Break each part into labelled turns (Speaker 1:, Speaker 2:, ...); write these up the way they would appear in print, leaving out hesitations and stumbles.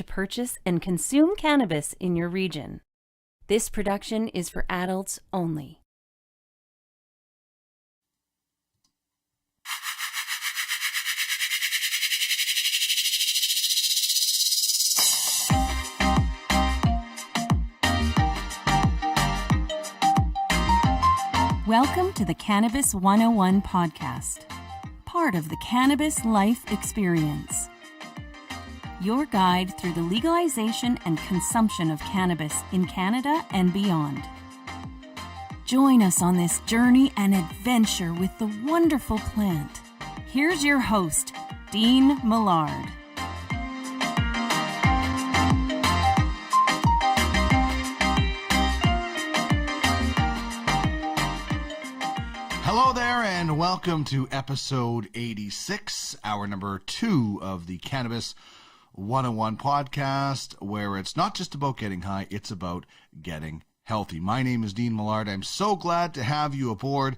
Speaker 1: to purchase and consume cannabis in your region. This production is for adults only. Welcome to the Cannabis 101 podcast, part of the Cannabis Life Experience. Your guide through the legalization and consumption of cannabis in Canada and beyond. Join us on this journey and adventure with the wonderful plant. Here's your host, Dean Millard.
Speaker 2: Hello there and welcome to episode 86, hour number 2 of the Cannabis 101 podcast, where it's not just about getting high, it's about getting healthy. My name is Dean Millard. I'm so glad to have you aboard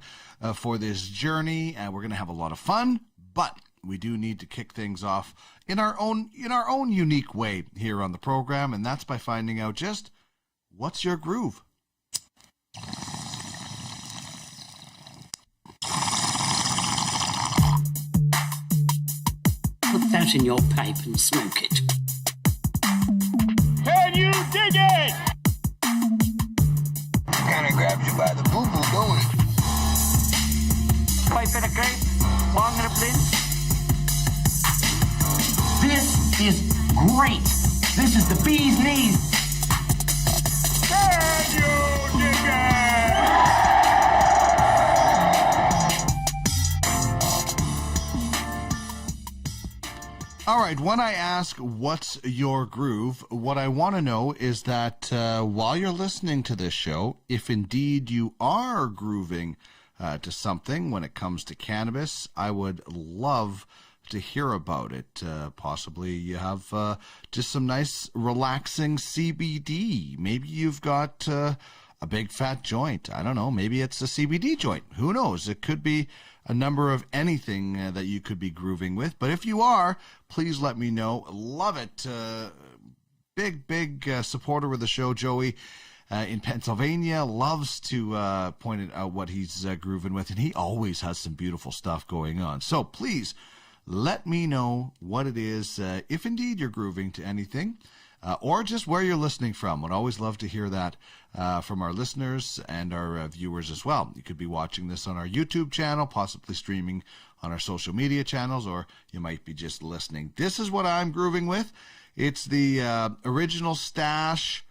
Speaker 2: for this journey, and we're going to have a lot of fun, but we do need to kick things off in our own unique way here on the program, and that's by finding out just what's your groove.
Speaker 3: Put that in your pipe and smoke it.
Speaker 4: Can you dig it?
Speaker 5: Kinda grabs you by the boo-boo, don't it?
Speaker 4: Pipe in a grape, long in a blend. This is great. This is the bee's knees. Can you dig it?
Speaker 2: All right, when I ask what's your groove, what I want to know is that while you're listening to this show, if indeed you are grooving to something when it comes to cannabis, I would love to hear about it. Possibly you have just some nice relaxing CBD. Maybe you've got a big fat joint. I don't know. Maybe it's a CBD joint. Who knows? It could be a number of anything that you could be grooving with. But if you are, please let me know. Love it. Big supporter of the show, Joey in Pennsylvania, loves to point out what he's grooving with, and he always has some beautiful stuff going on. So please let me know what it is, if indeed you're grooving to anything, or just where you're listening from. Would always love to hear that from our listeners and our viewers as well. You could be watching this on our YouTube channel, possibly streaming on our social media channels, or you might be just listening. This is what I'm grooving with. It's the original Stash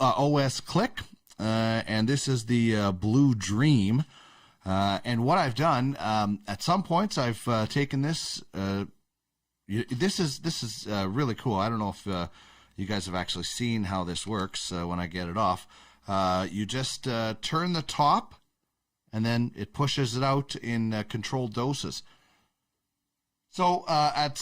Speaker 2: OS Click, and this is the Blue Dream. And what I've done, at some points, I've taken this. This is really cool. I don't know if you guys have actually seen how this works when I get it off. You just turn the top, and then it pushes it out in controlled doses. So at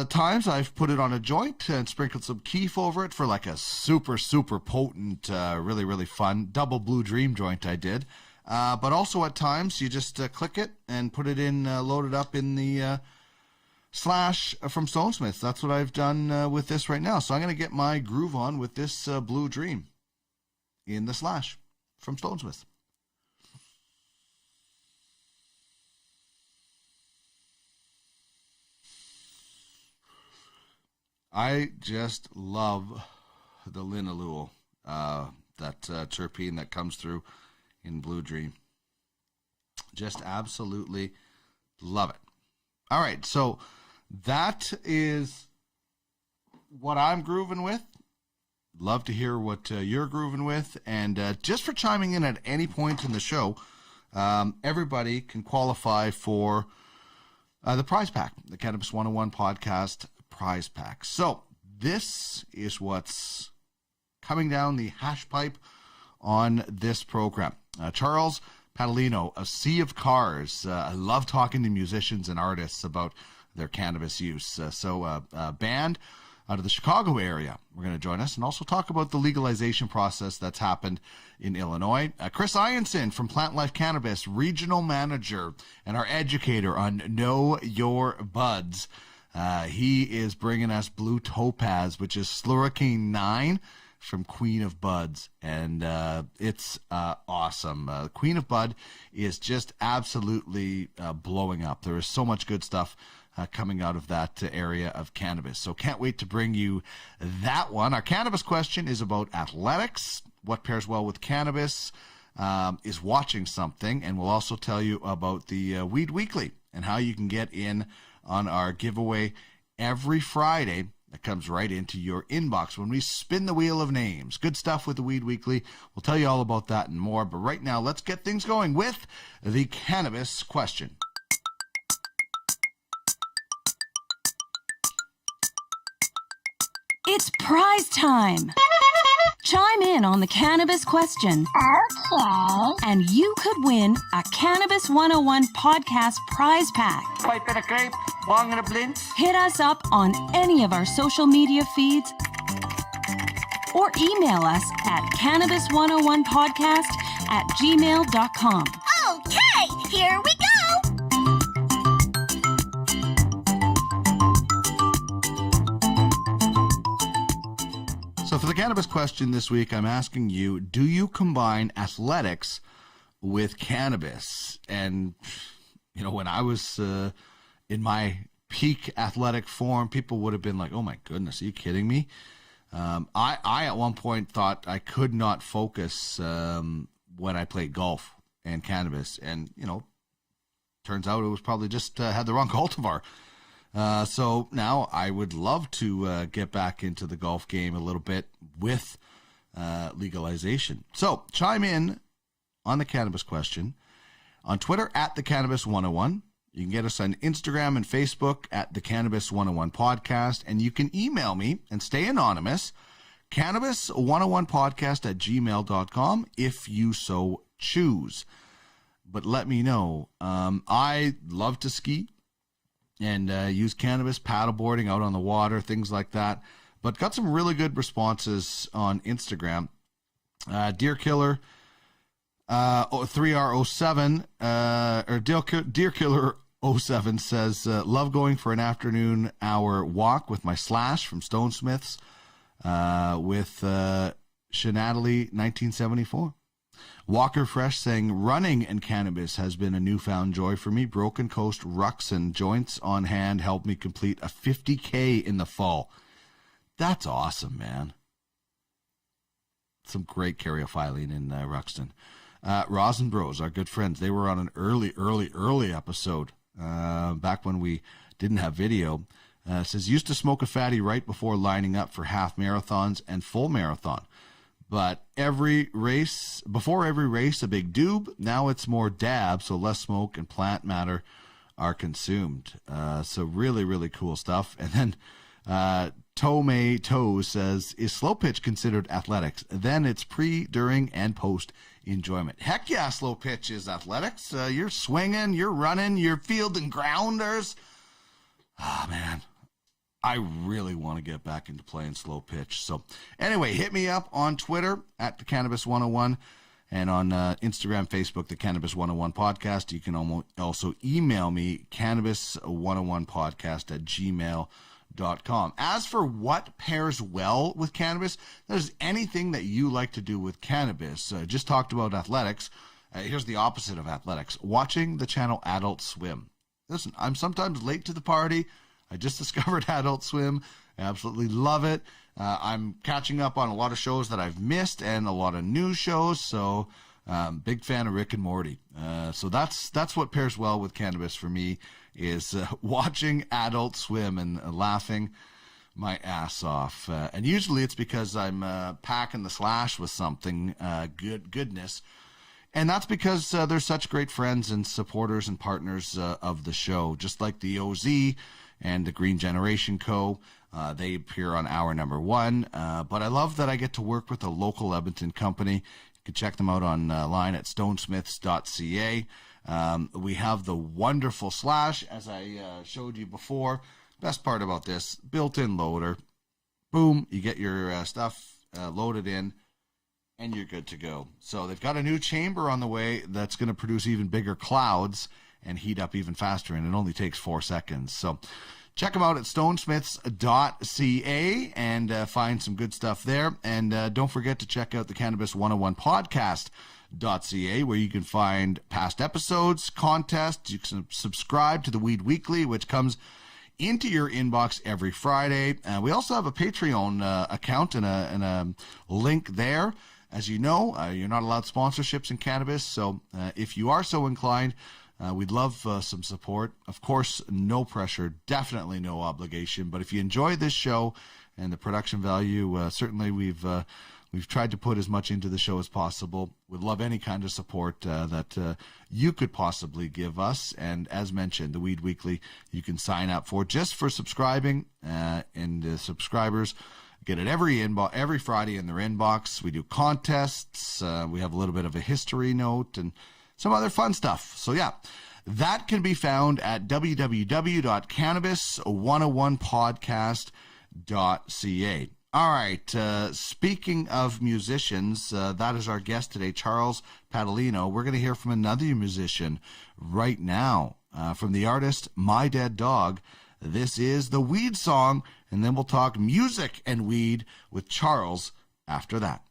Speaker 2: times I've put it on a joint and sprinkled some keef over it for like a super potent, really fun double Blue Dream joint I did. But also at times you just click it and put it in, load it up in the Slash from Stonesmith. That's what I've done with this right now. So I'm going to get my groove on with this Blue Dream in the Slash from Stonesmith. I just love the linalool, that terpene that comes through in Blue Dream. Just absolutely love it. All right, so that is what I'm grooving with. Love to hear what you're grooving with. And just for chiming in at any point in the show, everybody can qualify for the prize pack, the Cannabis 101 podcast prize pack. So this is what's coming down the hash pipe on this program. Charles Padalino, A Sea of Cars. I love talking to musicians and artists about their cannabis use. A band out of the Chicago area, we're going to join us and also talk about the legalization process that's happened in Illinois. Chris Ianson from Plant Life Cannabis, regional manager and our educator on Know Your Buds. He is bringing us Blue Topaz, which is Slurricane IX from Queen of Buds, and it's awesome. Queen of Bud is just absolutely blowing up. There is so much good stuff coming out of that area of cannabis. So can't wait to bring you that one. Our cannabis question is about athletics. What pairs well with cannabis is watching something, and we'll also tell you about the Weed Weekly and how you can get in on our giveaway every Friday. That comes right into your inbox when we spin the wheel of names. Good stuff with the Weed Weekly. We'll tell you all about that and more. But right now, let's get things going with the cannabis question.
Speaker 1: It's prize time. Chime in on the cannabis question.
Speaker 6: Okay.
Speaker 1: And you could win a Cannabis 101 podcast prize pack.
Speaker 4: Pipe and a grape, bong and a blint.
Speaker 1: Hit us up on any of our social media feeds or email us at cannabis101podcast@gmail.com.
Speaker 6: Okay, here we go.
Speaker 2: So for the cannabis question this week, I'm asking you, do you combine athletics with cannabis? And, you know, when I was in my peak athletic form, people would have been like, oh my goodness, are you kidding me? I at one point thought I could not focus when I played golf and cannabis. And, you know, turns out it was probably just had the wrong cultivar. So now I would love to get back into the golf game a little bit with legalization. So chime in on the cannabis question on Twitter at the Cannabis 101. You can get us on Instagram and Facebook at the Cannabis 101 Podcast, and you can email me and stay anonymous, cannabis101podcast@gmail.com if you so choose. But let me know. I love to ski and use cannabis, paddleboarding out on the water, things like that. But got some really good responses on Instagram. Deer Killer 3R07 or Deer Killer 07 says, love going for an afternoon hour walk with my Slash from Stonesmiths with Shenadley 1974. Walker Fresh saying, running and cannabis has been a newfound joy for me. Broken Coast Ruxin joints on hand helped me complete a 50K in the fall. That's awesome, man. Some great karyophyllene in Ruxton. Rosin Bros, our good friends, they were on an early episode back when we didn't have video. Says, used to smoke a fatty right before lining up for half marathons and full marathon. But before every race, a big doob. Now it's more dab, so less smoke and plant matter are consumed. So really, really cool stuff. And then Tomei Toe says, is slow pitch considered athletics? Then it's pre, during, and post enjoyment. Heck yeah, slow pitch is athletics. You're swinging, you're running, you're fielding grounders. Ah, man. I really want to get back into playing slow pitch. So anyway, hit me up on Twitter at the Cannabis 101 and on Instagram, Facebook, the Cannabis 101 Podcast. You can also email me, cannabis101podcast@gmail.com. As for what pairs well with cannabis, if there's anything that you like to do with cannabis. Just talked about athletics. Here's the opposite of athletics. Watching the channel Adult Swim. Listen, I'm sometimes late to the party. I just discovered Adult Swim. I absolutely love it. I'm catching up on a lot of shows that I've missed and a lot of new shows. So big fan of Rick and Morty. So that's what pairs well with cannabis for me is watching Adult Swim and laughing my ass off. And usually it's because I'm packing the Slash with something goodness. And that's because they're such great friends and supporters and partners of the show, just like the OZ and the Green Generation Co. They appear on hour number 1. But I love that I get to work with a local Edmonton company. You can check them out online at stonesmiths.ca. We have the wonderful Slash, as I showed you before. Best part about this, built-in loader. Boom, you get your stuff loaded in, and you're good to go. So they've got a new chamber on the way that's going to produce even bigger clouds and heat up even faster, and it only takes 4 seconds. So check them out at stonesmiths.ca and find some good stuff there. And don't forget to check out the Cannabis 101 podcast.ca, where you can find past episodes, contests. You can subscribe to the Weed Weekly, which comes into your inbox every Friday. We also have a Patreon account and a link there. As you know, you're not allowed sponsorships in cannabis, so if you are so inclined, we'd love some support. Of course, no pressure, definitely no obligation. But if you enjoy this show and the production value, certainly we've tried to put as much into the show as possible. We'd love any kind of support that you could possibly give us. And as mentioned, the Weed Weekly, you can sign up for just for subscribing, and subscribers get it every Friday in their inbox. We do contests. We have a little bit of a history note and some other fun stuff. So yeah, that can be found at www.cannabis101podcast.ca. All right, speaking of musicians, that is our guest today, Charles Padalino. We're going to hear from another musician right now, from the artist My Dead Dog. This is the Weed Song, and then we'll talk music and weed with Charles after that.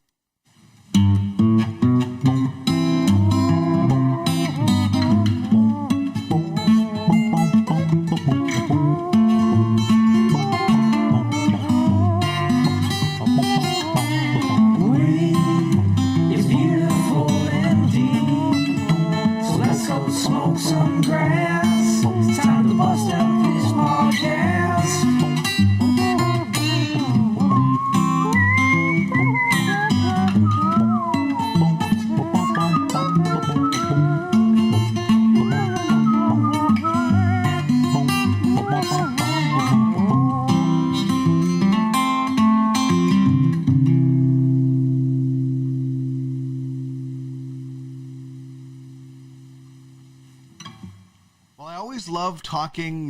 Speaker 2: Love talking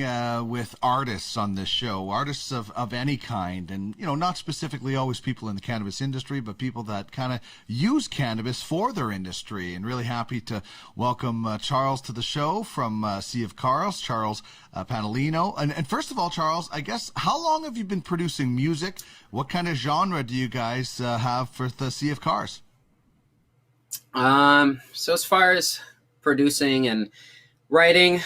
Speaker 2: with artists on this show, artists of any kind, and not specifically always people in the cannabis industry, but people that kind of use cannabis for their industry. And really happy to welcome Charles to the show from Sea of Cars, Charles Padalino. And first of all, Charles, I guess, how long have you been producing music? What kind of genre do you guys have for the Sea of Cars?
Speaker 7: So as far as producing and writing,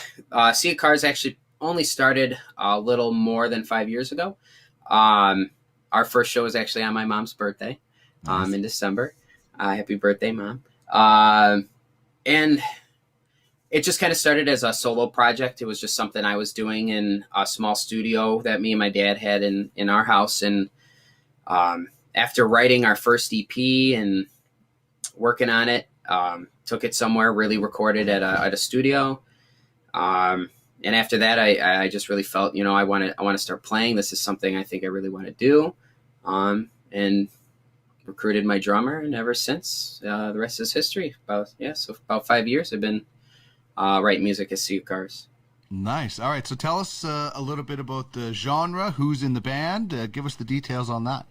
Speaker 7: Sea of Cars actually only started a little more than 5 years ago. Our first show was actually on my mom's birthday, nice. In December. Happy birthday, Mom. And it just kind of started as a solo project. It was just something I was doing in a small studio that me and my dad had in our house. And after writing our first EP and working on it, took it somewhere, really recorded at a studio. And after that, I just really felt, I want to start playing. This is something I think I really want to do. And recruited my drummer, and ever since, the rest is history. So about 5 years I've been writing music at Sea of Cars.
Speaker 2: Nice. All right. So tell us a little bit about the genre, who's in the band. Give us the details on that.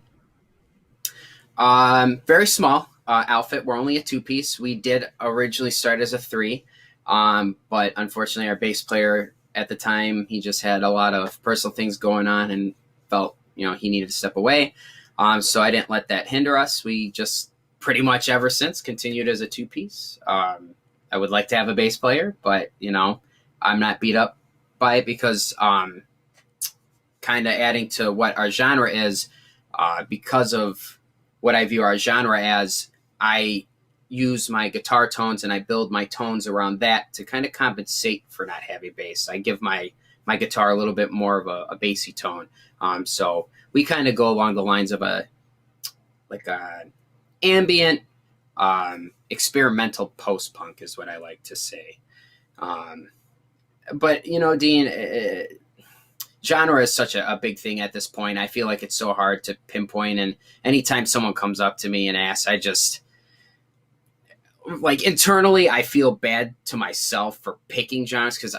Speaker 7: Very small outfit. We're only a 2-piece. We did originally start as a 3. But unfortunately our bass player at the time, he just had a lot of personal things going on and felt, he needed to step away. So I didn't let that hinder us. We just pretty much ever since continued as a 2-piece. I would like to have a bass player, but I'm not beat up by it because, kind of adding to what our genre is, because of what I view our genre as, I use my guitar tones and I build my tones around that to kind of compensate for not having bass. I give my guitar a little bit more of a bassy tone. So we kind of go along the lines of a ambient, experimental post-punk is what I like to say. But Dean, genre is such a big thing at this point. I feel like it's so hard to pinpoint, and anytime someone comes up to me and asks, I just, internally, I feel bad to myself for picking genres because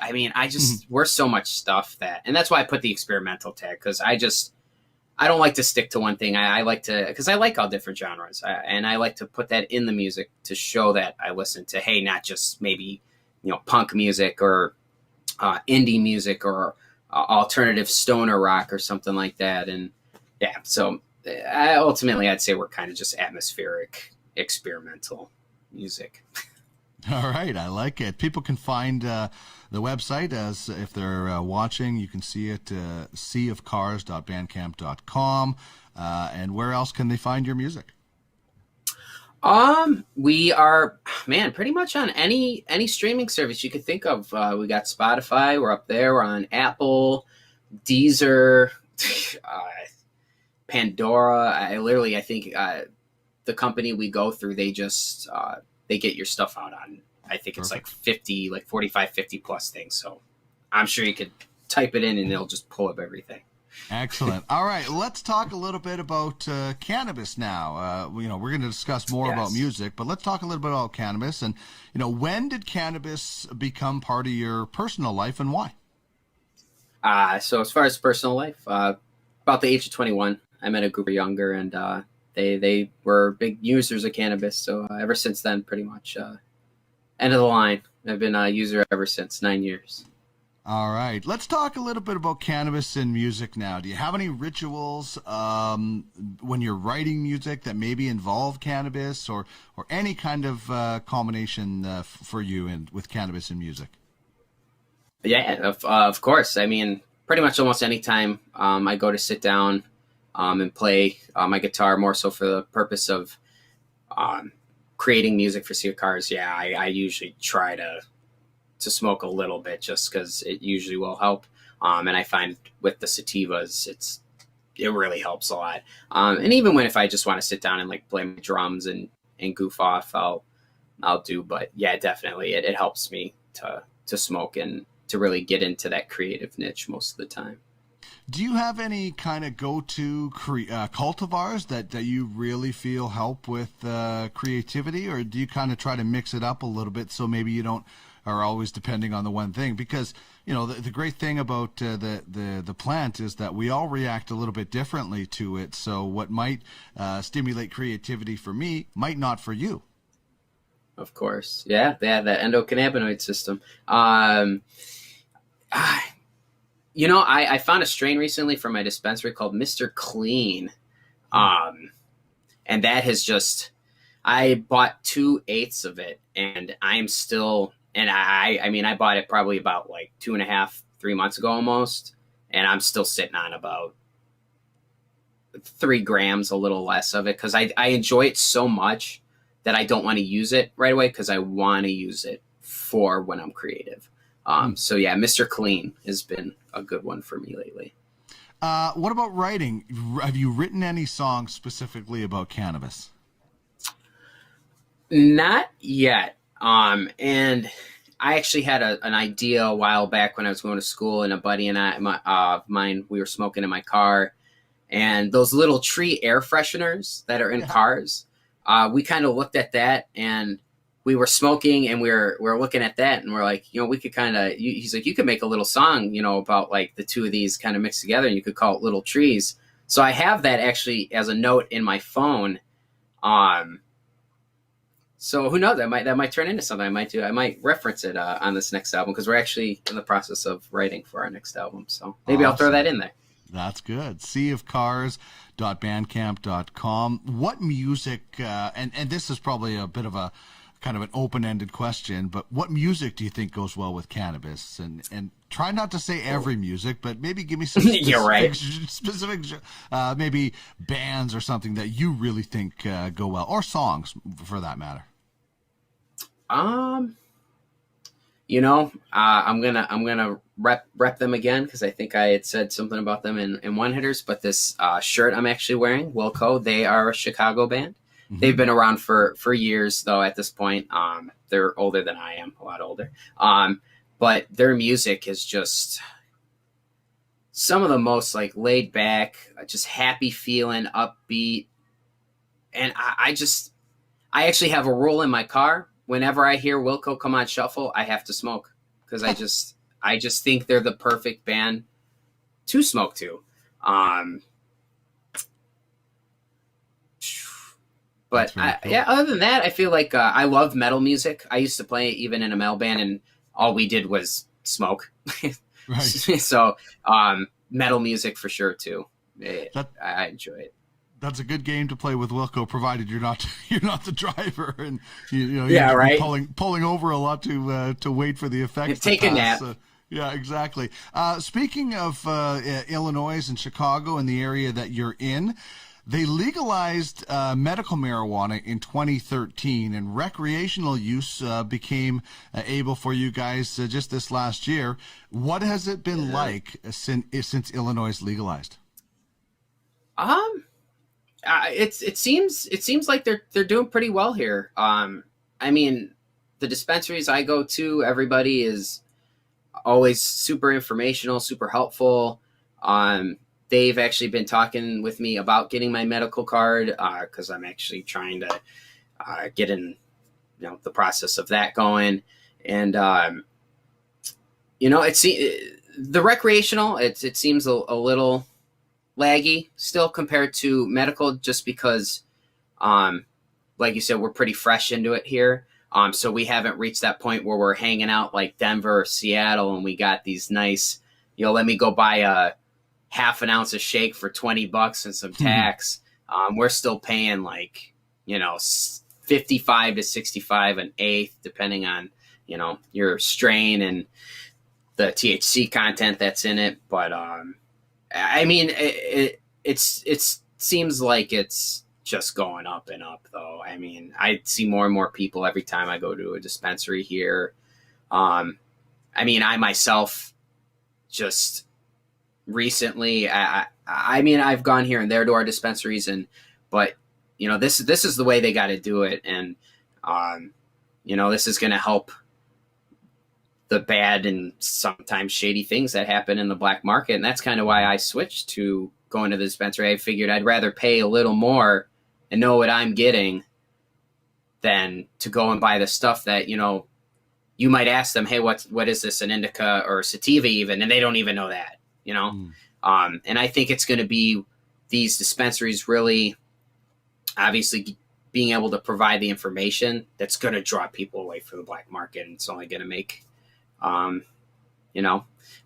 Speaker 7: we're so much stuff and that's why I put the experimental tag, because I don't like to stick to one thing. I like to, because I like all different genres, and I like to put that in the music to show that I listen to, not just maybe punk music or indie music or alternative stoner rock or something like that. And yeah, so ultimately I'd say we're kind of just atmospheric experimental music.
Speaker 2: All right, I like it. People can find the website, as if they're watching, you can see it, seaofcars.bandcamp.com. And where else can they find your music?
Speaker 7: We are, man, pretty much on any streaming service you could think of. We got Spotify, we're up there, we're on Apple, Deezer, Pandora. I think the company we go through, they just they get your stuff out on, I think it's like 45, 50 plus things. So I'm sure you could type it in and they'll just pull up everything.
Speaker 2: Excellent. All right, let's talk a little bit about cannabis now. We're going to discuss more about music, but let's talk a little bit about cannabis. And, when did cannabis become part of your personal life, and why?
Speaker 7: So as far as personal life, about the age of 21, I met a group of younger, and they were big users of cannabis. So ever since then, pretty much end of the line. I've been a user ever since, 9 years.
Speaker 2: All right. Let's talk a little bit about cannabis and music now. Do you have any rituals when you're writing music that maybe involve cannabis or any kind of combination for you with cannabis and music?
Speaker 7: Yeah, of course. I mean, pretty much almost any time I go to sit down and play my guitar, more so for the purpose of creating music for Sea of Cars. Yeah, I usually try to smoke a little bit just because it usually will help. And I find with the sativas, it really helps a lot. And even if I just want to sit down and like play my drums and goof off, I'll do. But yeah, definitely it helps me to smoke and to really get into that creative niche most of the time.
Speaker 2: Do you have any kind of go-to cultivars that you really feel help with creativity, or do you kind of try to mix it up a little bit so maybe you don't are always depending on the one thing? Because the great thing about the plant is that we all react a little bit differently to it. So what might stimulate creativity for me might not for you.
Speaker 7: Of course, yeah, they have that endocannabinoid system. I found a strain recently from my dispensary called Mr. Clean, and that has just, I bought 2/8 of it, and I'm still. And I bought it probably about like 2.5, 3 months ago almost. And I'm still sitting on about 3 grams, a little less of it. Cause I enjoy it so much that I don't want to use it right away. Cause I want to use it for when I'm creative. So yeah, Mr. Clean has been a good one for me lately.
Speaker 2: What about writing? Have you written any songs specifically about cannabis?
Speaker 7: Not yet. And I actually had an idea a while back when I was going to school, and a buddy and mine, we were smoking in my car, and those little tree air fresheners that are in cars, we kind of looked at that, and we were smoking, and we were looking at that, and we're like, we could kind of, he's like, you could make a little song, about like the two of these kind of mixed together, and you could call it Little Trees. So I have that actually as a note in my phone. So who knows? That might turn into something. I might reference it on this next album, because we're actually in the process of writing for our next album. So maybe I'll throw that in there.
Speaker 2: That's good. seaofcars.bandcamp.com. What music? And this is probably a bit of a kind of an open-ended question, but what music do you think goes well with cannabis? And try not to say every music, but maybe give me some specific maybe bands or something that you really think go well, or songs for that matter.
Speaker 7: I'm gonna rep them again, because I think I had said something about them in One Hitters. But this shirt I'm actually wearing, Wilco, they are a Chicago band. Mm-hmm. They've been around for years, though. At this point, they're older than I am, a lot older. But their music is just some of the most like laid back, just happy feeling, upbeat. And I actually have a rule in my car. Whenever I hear Wilco come on shuffle, I have to smoke, because I just think they're the perfect band to smoke to. But other than that, I feel like I love metal music. I used to play even in a metal band, and all we did was smoke.
Speaker 2: Right.
Speaker 7: So metal music for sure too. I enjoy it.
Speaker 2: That's a good game to play with Wilco, provided you're not the driver, and you
Speaker 7: Yeah, right.
Speaker 2: pulling over a lot to wait for the effects.
Speaker 7: Take a nap.
Speaker 2: Yeah, exactly. Speaking of Illinois and Chicago and the area that you're in, they legalized medical marijuana in 2013, and recreational use became able for you guys just this last year. What has it been like since Illinois legalized?
Speaker 7: It seems like they're doing pretty well here. I mean, the dispensaries I go to, everybody is always super informational, super helpful. They've actually been talking with me about getting my medical card because I'm actually trying to get in, the process of that going. And the recreational, it seems a little laggy still compared to medical, just because, like you said, we're pretty fresh into it here. So we haven't reached that point where we're hanging out like Denver or Seattle, and we got these nice, let me go buy a half an ounce of shake for $20 and some tax. We're still paying like, 55 to 65 an eighth, depending on, your strain and the THC content that's in it. But, I mean, it seems like it's just going up and up, though. I mean, I see more and more people every time I go to a dispensary here. I mean, I myself just recently, I've gone here and there to our dispensaries, but this is the way they got to do it, and this is going to help the bad and sometimes shady things that happen in the black market. And that's kind of why I switched to going to the dispensary. I figured I'd rather pay a little more and know what I'm getting than to go and buy the stuff that, you might ask them, hey, what is this, an indica or sativa even? And they don't even know that, And I think it's going to be these dispensaries really obviously being able to provide the information that's going to draw people away from the black market. And it's only going to make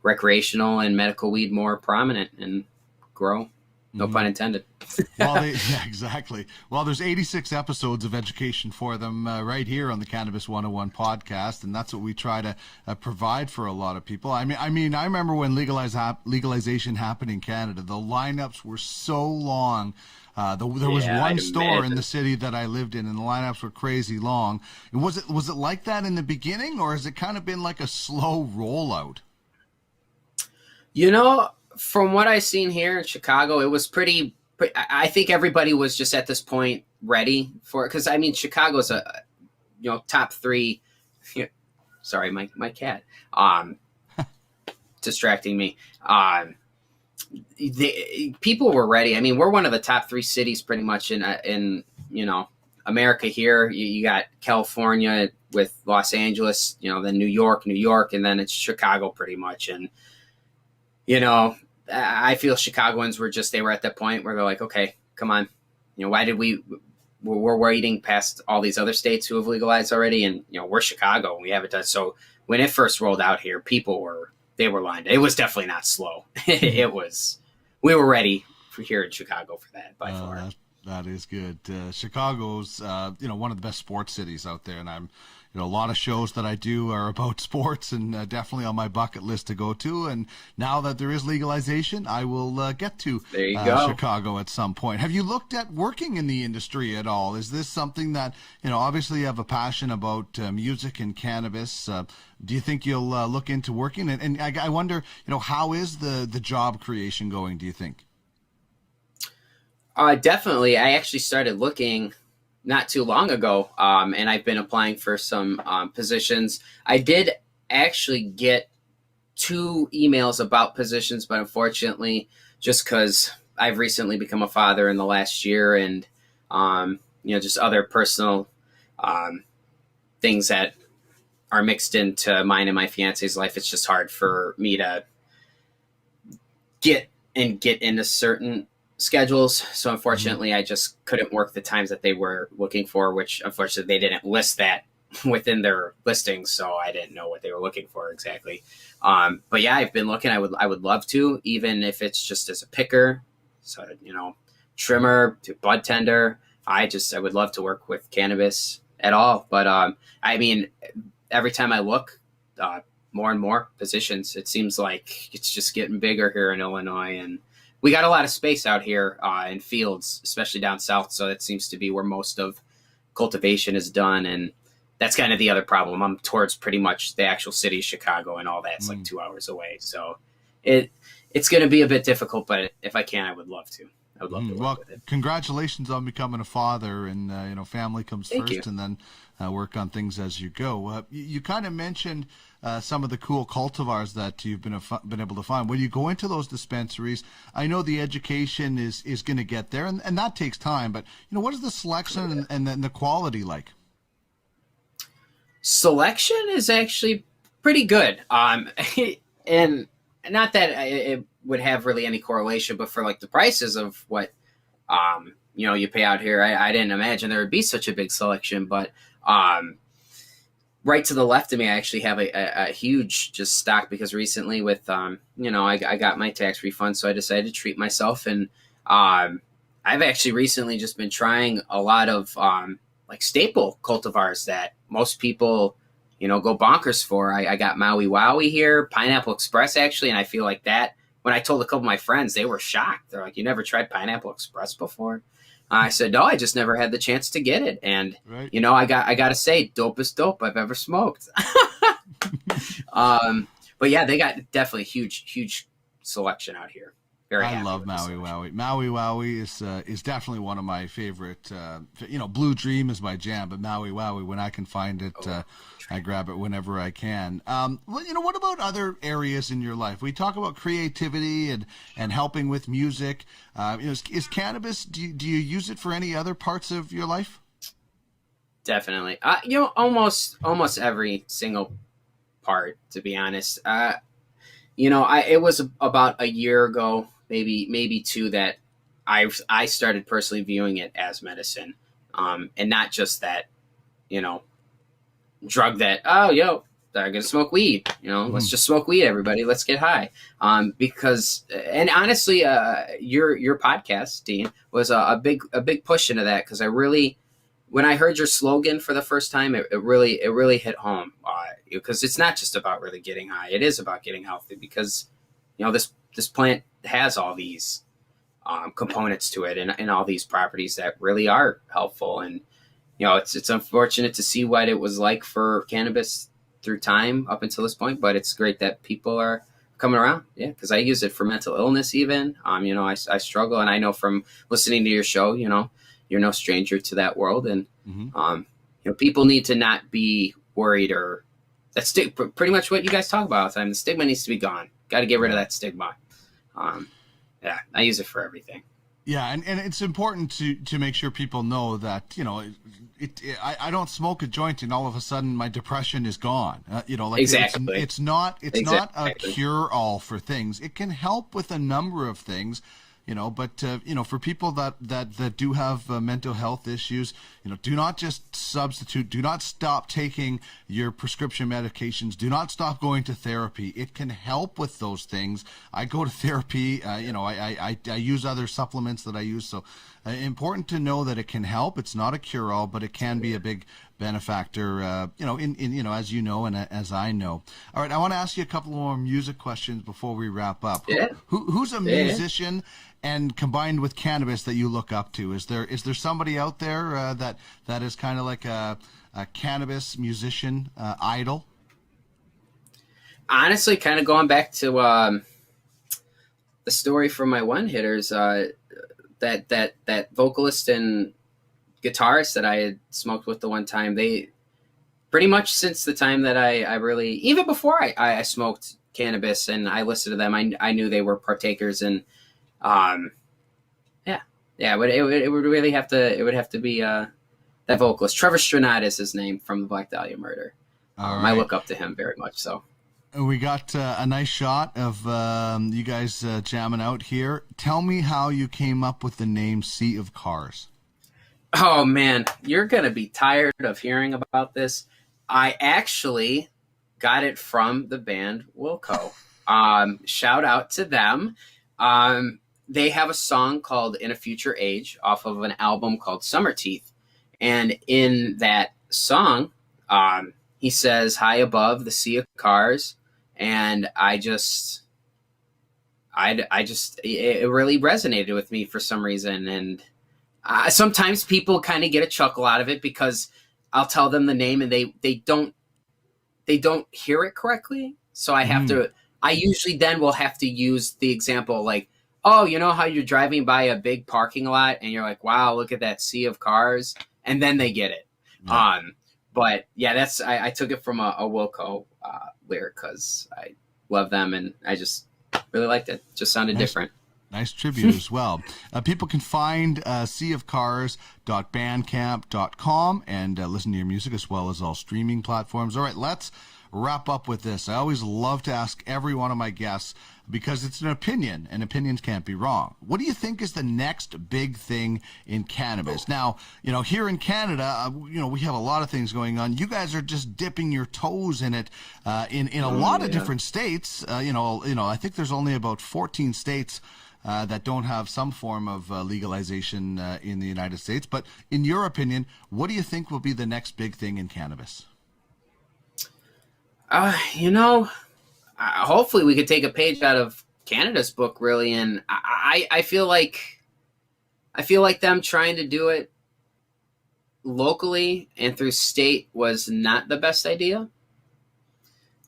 Speaker 7: recreational and medical weed more prominent and grow. No pun intended.
Speaker 2: Exactly. Well, there's 86 episodes of education for them right here on the Cannabis 101 podcast, and that's what we try to provide for a lot of people. I mean, I remember when legalization happened in Canada, the lineups were so long. There was one store in the city that I lived in, and the lineups were crazy long. And was it like that in the beginning, or has it kind of been like a slow rollout?
Speaker 7: From what I've seen here in Chicago, it was pretty. I think everybody was just at this point ready for it, because I mean, Chicago's a top three. Sorry, my cat distracting me. People were ready. I mean, we're one of the top three cities pretty much in America here. You got California with Los Angeles, then New York, and then it's Chicago pretty much. And I feel Chicagoans they were at that point where they're like, okay, come on, why did we're waiting past all these other states who have legalized already, and we're Chicago and we haven't done. So when it first rolled out here, people were lined. It was definitely not slow. We were ready for here in Chicago for that by far.
Speaker 2: That is good. Chicago's one of the best sports cities out there, and I'm a lot of shows that I do are about sports, and definitely on my bucket list to go to. And now that there is legalization, I will get to Chicago at some point. Have you looked at working in the industry at all? Is this something that, obviously you have a passion about music and cannabis. Do you think you'll look into working? And I wonder, how is the job creation going, do you think?
Speaker 7: Definitely. I actually started looking not too long ago, and I've been applying for some positions. I did actually get 2 emails about positions, but unfortunately, just because I've recently become a father in the last year, and just other personal things that are mixed into mine and my fiance's life, it's just hard for me to get into certain schedules. So unfortunately, I just couldn't work the times that they were looking for, which unfortunately they didn't list that within their listings, so I didn't know what they were looking for exactly. But yeah, I've been looking. I would love to, even if it's just as a picker, so trimmer to bud tender. I would love to work with cannabis at all. But I mean, every time I look, more and more positions. It seems like it's just getting bigger here in Illinois, and we got a lot of space out here in fields, especially down south. So that seems to be where most of cultivation is done, and that's kind of the other problem. I'm towards pretty much the actual city of Chicago, and all that's like 2 hours away. So it's going to be a bit difficult, but if I can, I would love to. I would love to work with it.
Speaker 2: Congratulations on becoming a father, and family comes
Speaker 7: Thank
Speaker 2: first,
Speaker 7: you.
Speaker 2: and then work on things as you go. You kind of mentioned some of the cool cultivars that you've been able to find. When you go into those dispensaries, I know the education is going to get there, and that takes time. But what is the selection and then the quality like?
Speaker 7: Selection is actually pretty good. And not that it would have really any correlation, but for like the prices of what you pay out here, I didn't imagine there would be such a big selection. But right to the left of me, I actually have a huge just stock, because recently with I got my tax refund, so I decided to treat myself, and I've actually recently just been trying a lot of like staple cultivars that most people go bonkers for. I got Maui Wowie here, Pineapple Express actually, and I feel like that, when I told a couple of my friends, they were shocked. They're like, "You never tried Pineapple Express before?" I said, "No, I just never had the chance to get it." And
Speaker 2: Right.
Speaker 7: I got to say, dopest dope I've ever smoked. But yeah, they got definitely huge selection out here. Very
Speaker 2: I
Speaker 7: happy
Speaker 2: love
Speaker 7: with the
Speaker 2: Maui
Speaker 7: selection.
Speaker 2: Wowie. Maui Wowie is definitely one of my favorite. Blue Dream is my jam, but Maui Wowie, when I can find it, I grab it whenever I can. What about other areas in your life? We talk about creativity and helping with music. Is cannabis? Do you use it for any other parts of your life?
Speaker 7: Definitely. Almost every single part, to be honest. It was about a year ago, maybe two, that I started personally viewing it as medicine, and not just that, drug that, they're gonna smoke weed. Let's just smoke weed, everybody. Let's get high. Because, and honestly, your podcast, Dean, was a big push into that, because when I heard your slogan for the first time, it really hit home. Because it's not just about really getting high; it is about getting healthy. Because this plant has all these components to it, and all these properties that really are helpful. And it's unfortunate to see what it was like for cannabis through time up until this point, but it's great that people are coming around. Yeah, because I use it for mental illness even. I struggle, and I know from listening to your show, you're no stranger to that world, and people need to not be worried, or that's pretty much what you guys talk about all the time. The stigma needs to be gone. Got to get rid of that stigma. Yeah, I use it for everything.
Speaker 2: Yeah, and it's important to make sure people know that I don't smoke a joint and all of a sudden my depression is gone.
Speaker 7: Exactly.
Speaker 2: It's not a cure all for things. It can help with a number of things. But for people that do have mental health issues, do not just substitute, do not stop taking your prescription medications, do not stop going to therapy. It can help with those things. I go to therapy, I use other supplements that I use. So important to know that it can help. It's not a cure-all, but it can be a big benefactor, as you know, and as I know. All right, I want to ask you a couple more music questions before we wrap up.
Speaker 7: Yeah.
Speaker 2: Who's a musician and combined with cannabis that you look up to? Is there somebody out there that is kind of like a cannabis musician idol?
Speaker 7: Honestly, kind of going back to the story from my one hitters, that vocalist and guitarist that I had smoked with the one time, they pretty much, since the time that I really, even before I smoked cannabis and I listened to them, I knew they were partakers, and it would really have to be that vocalist. Trevor Strnad is his name, from the Black Dahlia Murder.
Speaker 2: All right.
Speaker 7: I look up to him very much so.
Speaker 2: We got a nice shot of you guys jamming out here. Tell me how you came up with the name Sea of Cars.
Speaker 7: Oh man, you're gonna be tired of hearing about this. I actually got it from the band Wilco. Shout out to them. They have a song called In a Future Age off of an album called Summer Teeth. And in that song, he says, high above the sea of cars. And it really resonated with me for some reason. And sometimes people kind of get a chuckle out of it because I'll tell them the name and they don't hear it correctly. So I usually then will have to use the example like, oh, you know how you're driving by a big parking lot and you're like, wow, look at that sea of cars. And then they get it. Yeah. But yeah, I took it from a Wilco lyric because I love them and I just really liked it. Just sounded different.
Speaker 2: Nice tribute as well. People can find seaofcars.bandcamp.com and listen to your music as well as all streaming platforms. All right, let's wrap up with this. I always love to ask every one of my guests, because it's an opinion and opinions can't be wrong. What do you think is the next big thing in cannabis? Now, here in Canada, we have a lot of things going on. You guys are just dipping your toes in it in a lot of different states. I think there's only about 14 states that don't have some form of legalization in the United States. But in your opinion, what do you think will be the next big thing in cannabis?
Speaker 7: Hopefully we could take a page out of Canada's book, really. And I feel like them trying to do it locally and through state was not the best idea.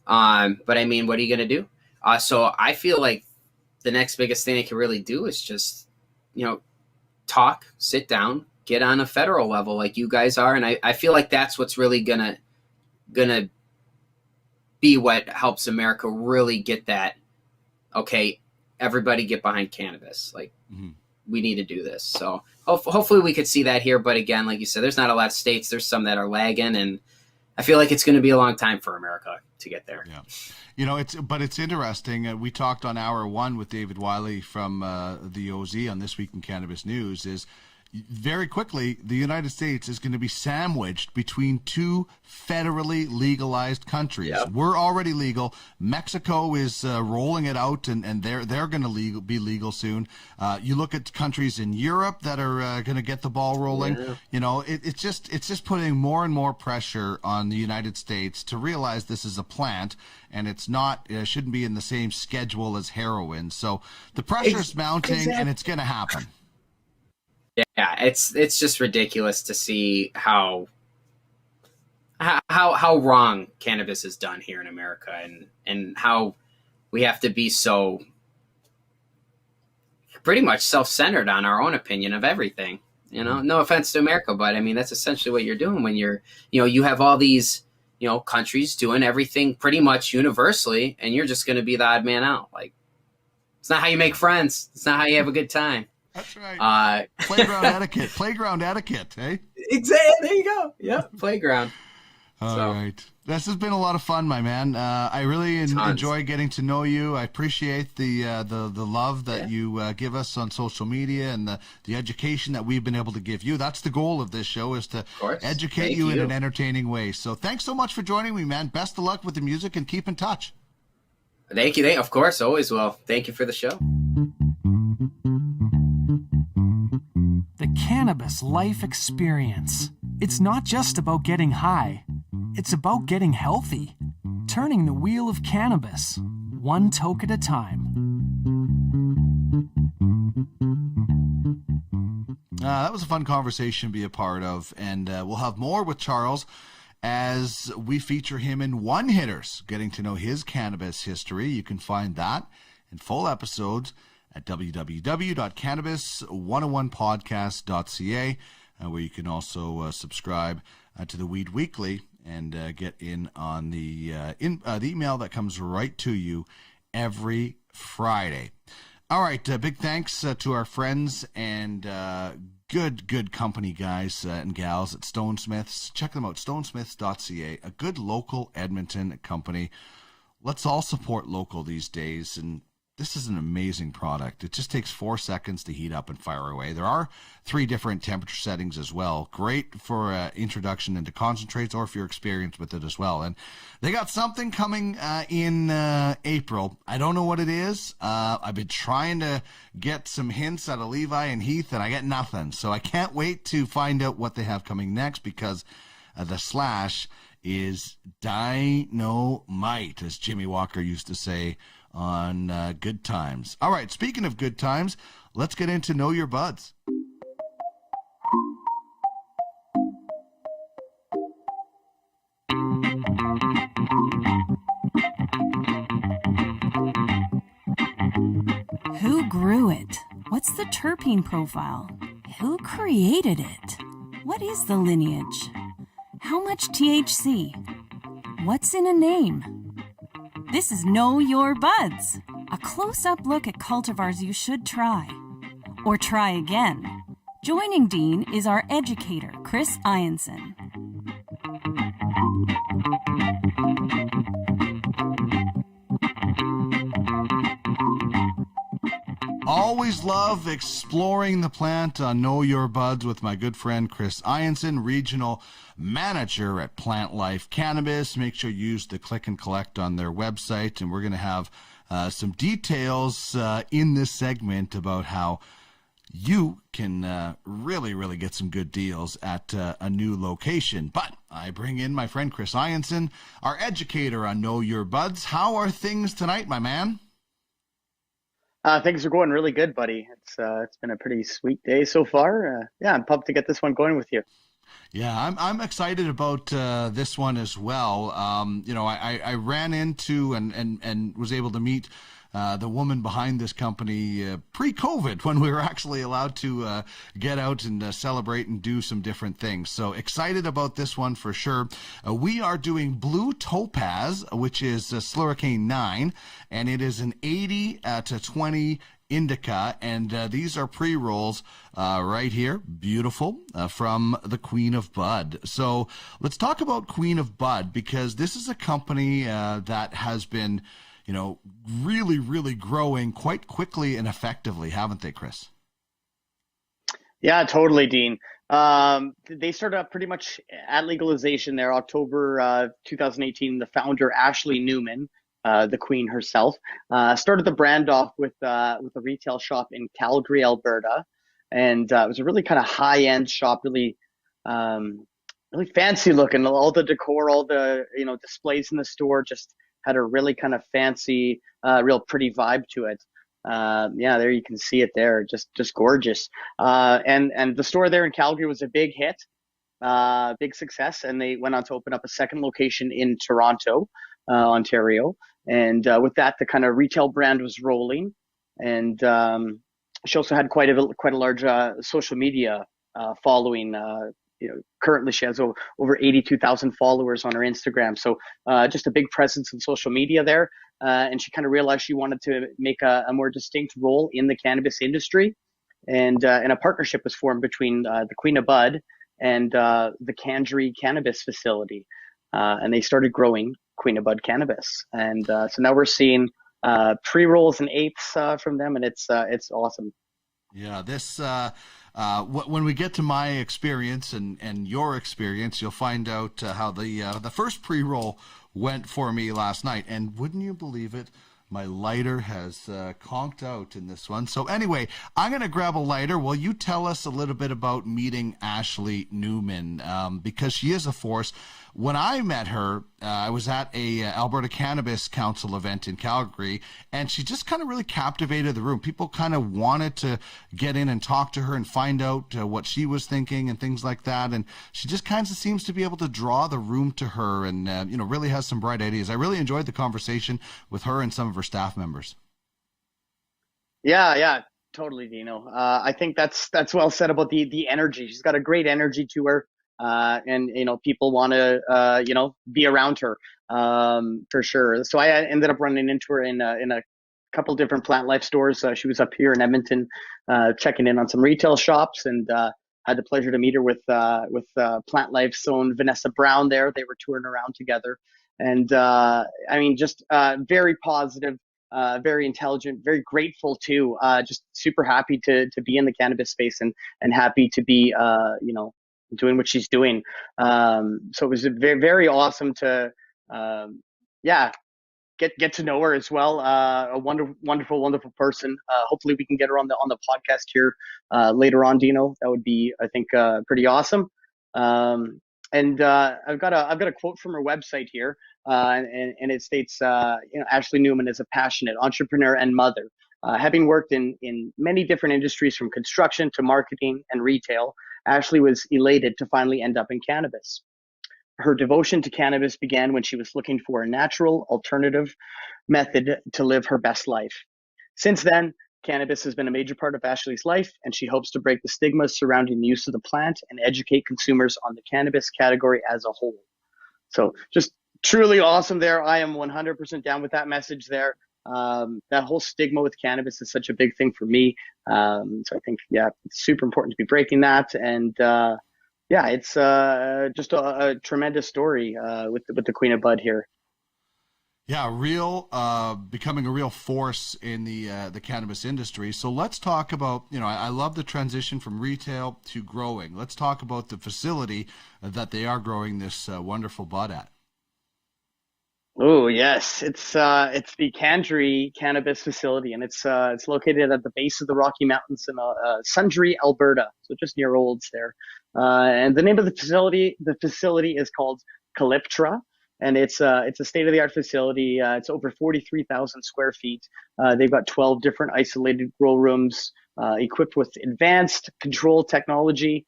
Speaker 7: But I mean, what are you going to do? So I feel like the next biggest thing they can really do is just, talk, sit down, get on a federal level like you guys are. And I feel like that's what's really gonna be what helps America really get that, okay, everybody get behind cannabis. Like, we need to do this. So hopefully we could see that here. But again, like you said, there's not a lot of states. There's some that are lagging. And I feel like it's going to be a long time for America to get there.
Speaker 2: Yeah. It's interesting. We talked on hour one with David Wiley from the OZ on This Week in Cannabis News is very quickly, the United States is going to be sandwiched between two federally legalized countries. Yep. We're already legal. Mexico is rolling it out, and they're going to be legal soon. You look at countries in Europe that are going to get the ball rolling. Yeah. It's just putting more and more pressure on the United States to realize this is a plant, and it's not shouldn't be in the same schedule as heroin. So the pressure's mounting, and it's going to happen.
Speaker 7: Yeah, it's just ridiculous to see how wrong cannabis is done here in America, and how we have to be so pretty much self-centered on our own opinion of everything. No offense to America, but I mean that's essentially what you're doing when you're you have all these countries doing everything pretty much universally, and you're just going to be the odd man out. Like, it's not how you make friends. It's not how you have a good time.
Speaker 2: That's right. Playground etiquette. Playground etiquette, hey?
Speaker 7: Exactly. There you go. Yeah, playground.
Speaker 2: All right. This has been a lot of fun, my man. I really enjoy getting to know you. I appreciate the love that you give us on social media and the education that we've been able to give you. That's the goal of this show, is to educate you in an entertaining way. So thanks so much for joining me, man. Best of luck with the music, and keep in touch.
Speaker 7: Thank you. Of course, always will. Thank you for the show.
Speaker 8: The cannabis life experience. It's not just about getting high. It's about getting healthy. Turning the wheel of cannabis, one toke at a time.
Speaker 2: That was a fun conversation to be a part of, and we'll have more with Charles as we feature him in One Hitters, getting to know his cannabis history. You can find that in full episodes at www.cannabis101podcast.ca, where you can also subscribe to the Weed Weekly and get in on the email that comes right to you every Friday. All right, big thanks to our friends and good company guys and gals at Stone Smiths. Check them out, stonesmiths.ca, a good local Edmonton company. Let's all support local these days, and this is an amazing product. It just takes 4 seconds to heat up and fire away. There are 3 different temperature settings as well. Great for introduction into concentrates or if you're experienced with it as well. And they got something coming in April. I don't know what it is. I've been trying to get some hints out of Levi and Heath, and I get nothing. So I can't wait to find out what they have coming next, because the Slash is dynamite, as Jimmy Walker used to say on Good Times. All right, speaking of good times, let's get into Know Your Buds.
Speaker 1: Who grew it? What's the terpene profile? Who created it? What is the lineage? How much THC? What's in a name? This is Know Your Buds, a close-up look at cultivars you should try. Or try again. Joining Dean is our educator, Chris Ianson.
Speaker 2: Always love exploring the plant on Know Your Buds with my good friend Chris Ianson, Regional Manager at Plant Life Cannabis. Make sure you use the click and collect on their website, and we're going to have some details in this segment about how you can really get some good deals at a new location. But I bring in my friend Chris Ianson, our educator on Know Your Buds. How are things tonight, my man?
Speaker 9: Things are going really good, buddy. It's been a pretty sweet day so far. Yeah, I'm pumped to get this one going with you.
Speaker 2: Yeah, I'm excited about this one as well. I ran into and was able to meet the woman behind this company pre-COVID, when we were actually allowed to get out and celebrate and do some different things. So excited about this one for sure. We are doing Blue Topaz, which is Slurricane IX, and it is an 80 to 20 indica, and these are pre-rolls right here, beautiful, from the Queen of Bud. So let's talk about Queen of Bud, because this is a company that has been, really growing quite quickly and effectively, haven't they, Chris?
Speaker 9: Yeah, totally, Dean. They started up pretty much at legalization there, October 2018. The founder, Ashley Newman, the Queen herself, started the brand off with a retail shop in Calgary, Alberta, and it was a really kind of high-end shop, really fancy looking. All the decor, all the displays in the store just had a really kind of fancy, real pretty vibe to it. Yeah, there you can see it there, just gorgeous. And the store there in Calgary was a big hit, big success, and they went on to open up a second location in Toronto, Ontario. And with that, the kind of retail brand was rolling, and she also had quite a large social media following. Currently she has over 82,000 followers on her Instagram. So just a big presence in social media there. And she kind of realized she wanted to make a more distinct role in the cannabis industry. And a partnership was formed between the Queen of Bud and the Cangery Cannabis Facility. And they started growing Queen of Bud cannabis. And so now we're seeing pre-rolls and eighths from them, and it's awesome.
Speaker 2: Yeah, this when we get to my experience and your experience, you'll find out how the first pre-roll went for me last night. And wouldn't you believe it, my lighter has conked out in this one. So anyway, I'm going to grab a lighter. Will you tell us a little bit about meeting Ashley Newman? Because she is a force. When I met her, I was at a Alberta Cannabis Council event in Calgary, and she just kind of really captivated the room. People kind of wanted to get in and talk to her and find out what she was thinking and things like that. And she just kind of seems to be able to draw the room to her, and really has some bright ideas. I really enjoyed the conversation with her and some of her staff members.
Speaker 9: Yeah, totally, Dino. I think that's well said about the energy. She's got a great energy to her. And people want to be around her for sure. So I ended up running into her in a couple different Plant Life stores. She was up here in Edmonton, checking in on some retail shops, and had the pleasure to meet her with Plant Life's own Vanessa Brown there. They were touring around together, and just very positive, very intelligent, very grateful too. Just super happy to be in the cannabis space and happy to be doing what she's doing. So it was very, very awesome to yeah, get to know her as well. A wonderful person. Hopefully we can get her on the podcast here later on, Dino. That would be, I think, pretty awesome. And I've got a quote from her website here, and it states, Ashley Newman is a passionate entrepreneur and mother. Having worked in many different industries from construction to marketing and retail, Ashley was elated to finally end up in cannabis. Her devotion to cannabis began when she was looking for a natural alternative method to live her best life. Since then, cannabis has been a major part of Ashley's life, and she hopes to break the stigmas surrounding the use of the plant and educate consumers on the cannabis category as a whole. So just truly awesome there. I am 100% down with that message there. That whole stigma with cannabis is such a big thing for me. So I think, it's super important to be breaking that. And it's just a tremendous story with the Queen of Bud here.
Speaker 2: Yeah, becoming a real force in the cannabis industry. So let's talk about, I love the transition from retail to growing. Let's talk about the facility that they are growing this wonderful bud at.
Speaker 9: Oh yes, it's the Candry Cannabis Facility, and it's located at the base of the Rocky Mountains in Sundre, Alberta, so just near Olds there. And the name of the facility is called Calyptra, and it's a state-of-the-art facility. It's over 43,000 square feet. They've got 12 different isolated grow rooms, equipped with advanced control technology.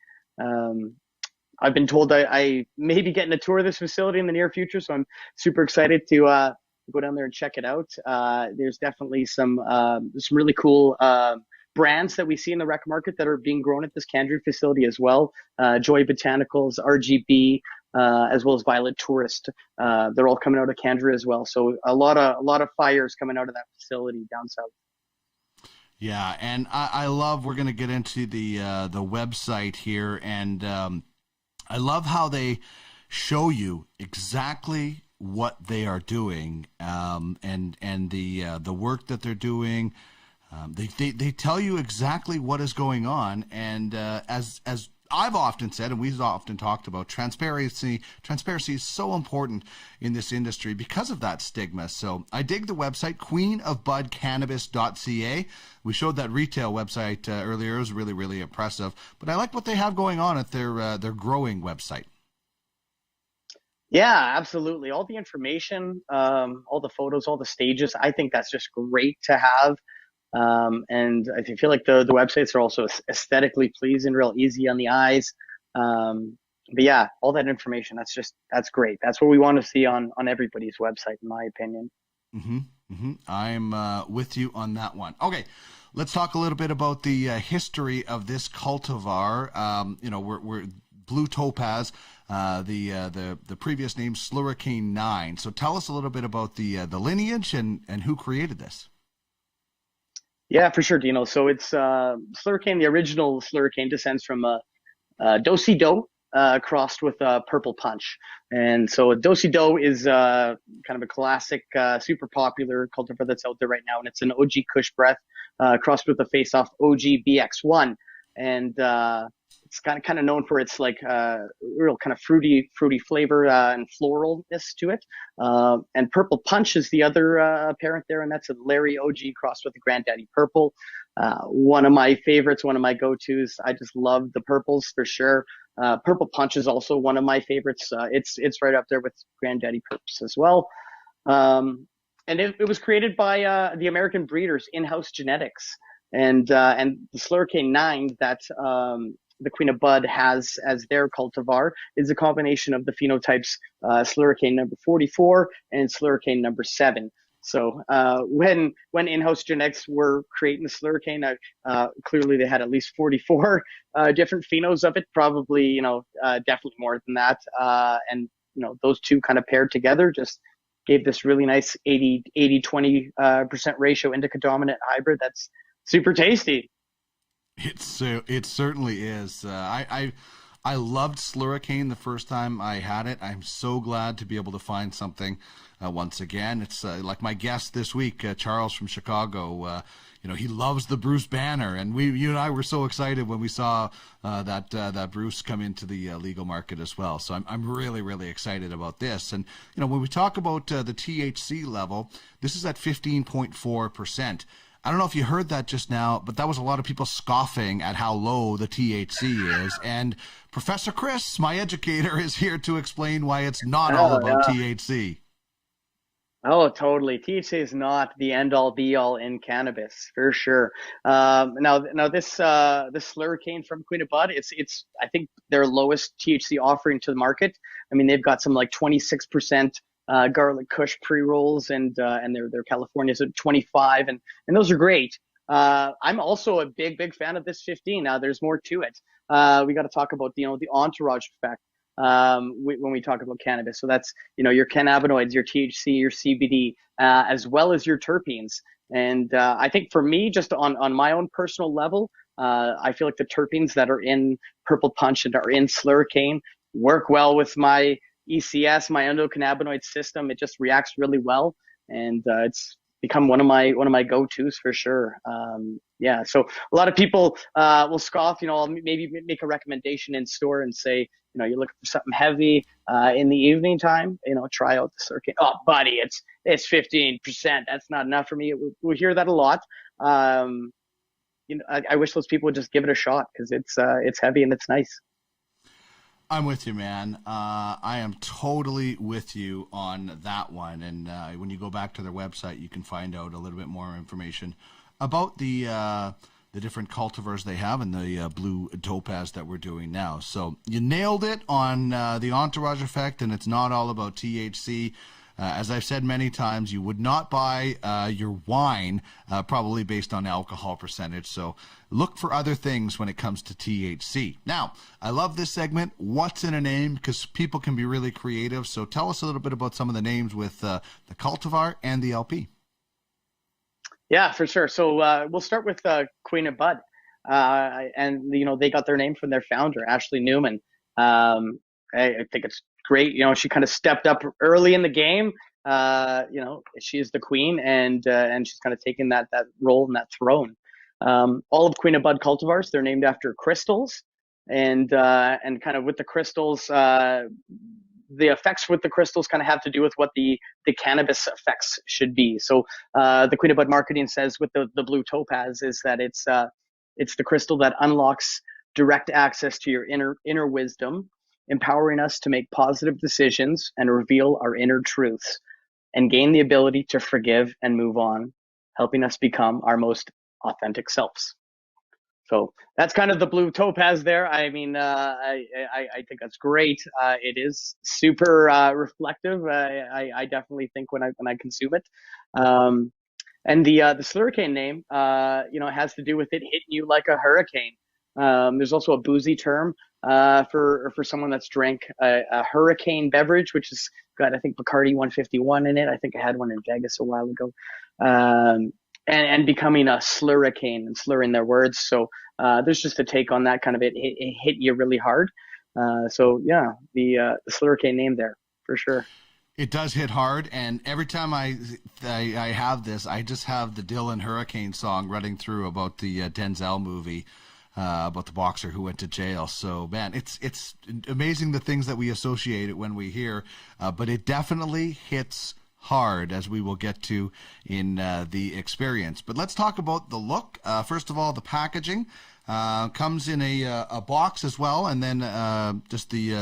Speaker 9: I've been told I may be getting a tour of this facility in the near future, so I'm super excited to go down there and check it out. There's definitely some really cool brands that we see in the rec market that are being grown at this Candry facility as well. Joy Botanicals, RGB, as well as Violet Tourist. They're all coming out of Candry as well. So a lot of fires coming out of that facility down south.
Speaker 2: Yeah, and I love. We're going to get into the website here, and I love how they show you exactly what they are doing, and the work that they're doing. They tell you exactly what is going on, and as I've often said, and we've often talked about, transparency is so important in this industry because of that stigma. So I dig the website, queenofbudcannabis.ca. We showed that retail website earlier. It was really, really impressive. But I like what they have going on at their growing website.
Speaker 9: Yeah, absolutely. All the information, all the photos, all the stages, I think that's just great to have. And I feel like the websites are also aesthetically pleasing, real easy on the eyes. But yeah, all that information, that's great. That's what we want to see on everybody's website, in my opinion.
Speaker 2: I'm with you on that one. Okay, let's talk a little bit about the history of this cultivar. We're Blue Topaz, the previous name Slurricane IX. So tell us a little bit about the lineage and who created this.
Speaker 9: Yeah, for sure, Dino. So it's Slurricane. The original Slurricane descends from Do-si-do crossed with Purple Punch. And so Do-si-do is kind of a classic, super popular cultivar that's out there right now. And it's an OG Kush Breath crossed with a face-off OG BX1. And it's kind of known for its real kind of fruity flavor and floralness to it. And Purple Punch is the other parent there, and that's a Larry OG crossed with the Granddaddy Purple. One of my favorites, one of my go-tos. I just love the purples for sure. Purple Punch is also one of my favorites. It's right up there with Granddaddy Purps as well. And it was created by the American breeders, In-House Genetics. And the Slurricane IX that the Queen of Bud has as their cultivar is a combination of the phenotypes Slurricane number 44 and Slurricane number 7. So when In-House Genetics were creating the Slurricane, clearly they had at least 44 different phenos of it, probably definitely more than that. And those two kind of paired together just gave this really nice 80-20% ratio indica dominant hybrid. That's super tasty.
Speaker 2: It certainly is. I I loved Slurricane the first time I had it. I'm so glad to be able to find something once again. It's like my guest this week, Charles from Chicago. He loves the Bruce banner, and you and I were so excited when we saw that Bruce come into the legal market as well. So I'm really, really excited about this. And when we talk about the THC level, this is at 15.4%. I don't know if you heard that just now, but that was a lot of people scoffing at how low the THC is. And Professor Chris, my educator, is here to explain why it's not all about THC.
Speaker 9: Oh, totally. THC is not the end all be all in cannabis, for sure. Now this Slurricane from Queen of Bud, it's I think their lowest THC offering to the market. I mean, they've got some like 26% garlic Kush pre-rolls, and their California's at 25, and those are great. I'm also a big fan of this 15. Now there's more to it. We got to talk about the entourage effect when we talk about cannabis. So that's your cannabinoids, your THC, your CBD, as well as your terpenes. And I think for me, just on my own personal level, I feel like the terpenes that are in Purple Punch and are in Slurricane work well with my ECS, my endocannabinoid system. It just reacts really well, and it's become one of my go-tos for sure. So a lot of people will scoff. I'll maybe make a recommendation in store and say, you're looking for something heavy in the evening time. Try out the Slurricane. Oh, buddy, it's 15%. That's not enough for me. We hear that a lot. I wish those people would just give it a shot, because it's heavy and it's nice.
Speaker 2: I'm with you, man. I am totally with you on that one. And when you go back to their website, you can find out a little bit more information about the different cultivars they have and the Blue Topaz that we're doing now. So you nailed it on the entourage effect, and it's not all about THC. As I've said many times, you would not buy your wine probably based on alcohol percentage. So look for other things when it comes to THC. Now, I love this segment, What's in a Name, because people can be really creative. So tell us a little bit about some of the names with the cultivar and the LP.
Speaker 9: Yeah, for sure. So we'll start with Queen of Bud. And, they got their name from their founder, Ashley Newman. I think it's great. She kind of stepped up early in the game. She is the queen, and she's kind of taken that role and that throne. All of Queen of Bud cultivars, they're named after crystals, and kind of with the crystals, the effects with the crystals kind of have to do with what the cannabis effects should be. So the Queen of Bud marketing says with the Blue Topaz is that it's the crystal that unlocks direct access to your inner wisdom, empowering us to make positive decisions and reveal our inner truths, and gain the ability to forgive and move on, helping us become our most authentic selves. So that's kind of the Blue Topaz there. I mean, I think that's great. It is super reflective. I definitely think when I consume it. And the Slurricane name, has to do with it hitting you like a hurricane. There's also a boozy term for someone that's drank a hurricane beverage, which has got, I think, Bacardi 151 in it. I think I had one in Vegas a while ago. And becoming a slurricane and slurring their words. So there's just a take on that kind of it hit you really hard. The Slurricane name there for sure.
Speaker 2: It does hit hard, and every time I have this, I just have the Dylan Hurricane song running through about the Denzel movie. About the boxer who went to jail. So, man, it's amazing the things that we associate it when we hear, but it definitely hits hard, as we will get to in the experience. But let's talk about the look. First of all, the packaging comes in a box as well, and then just the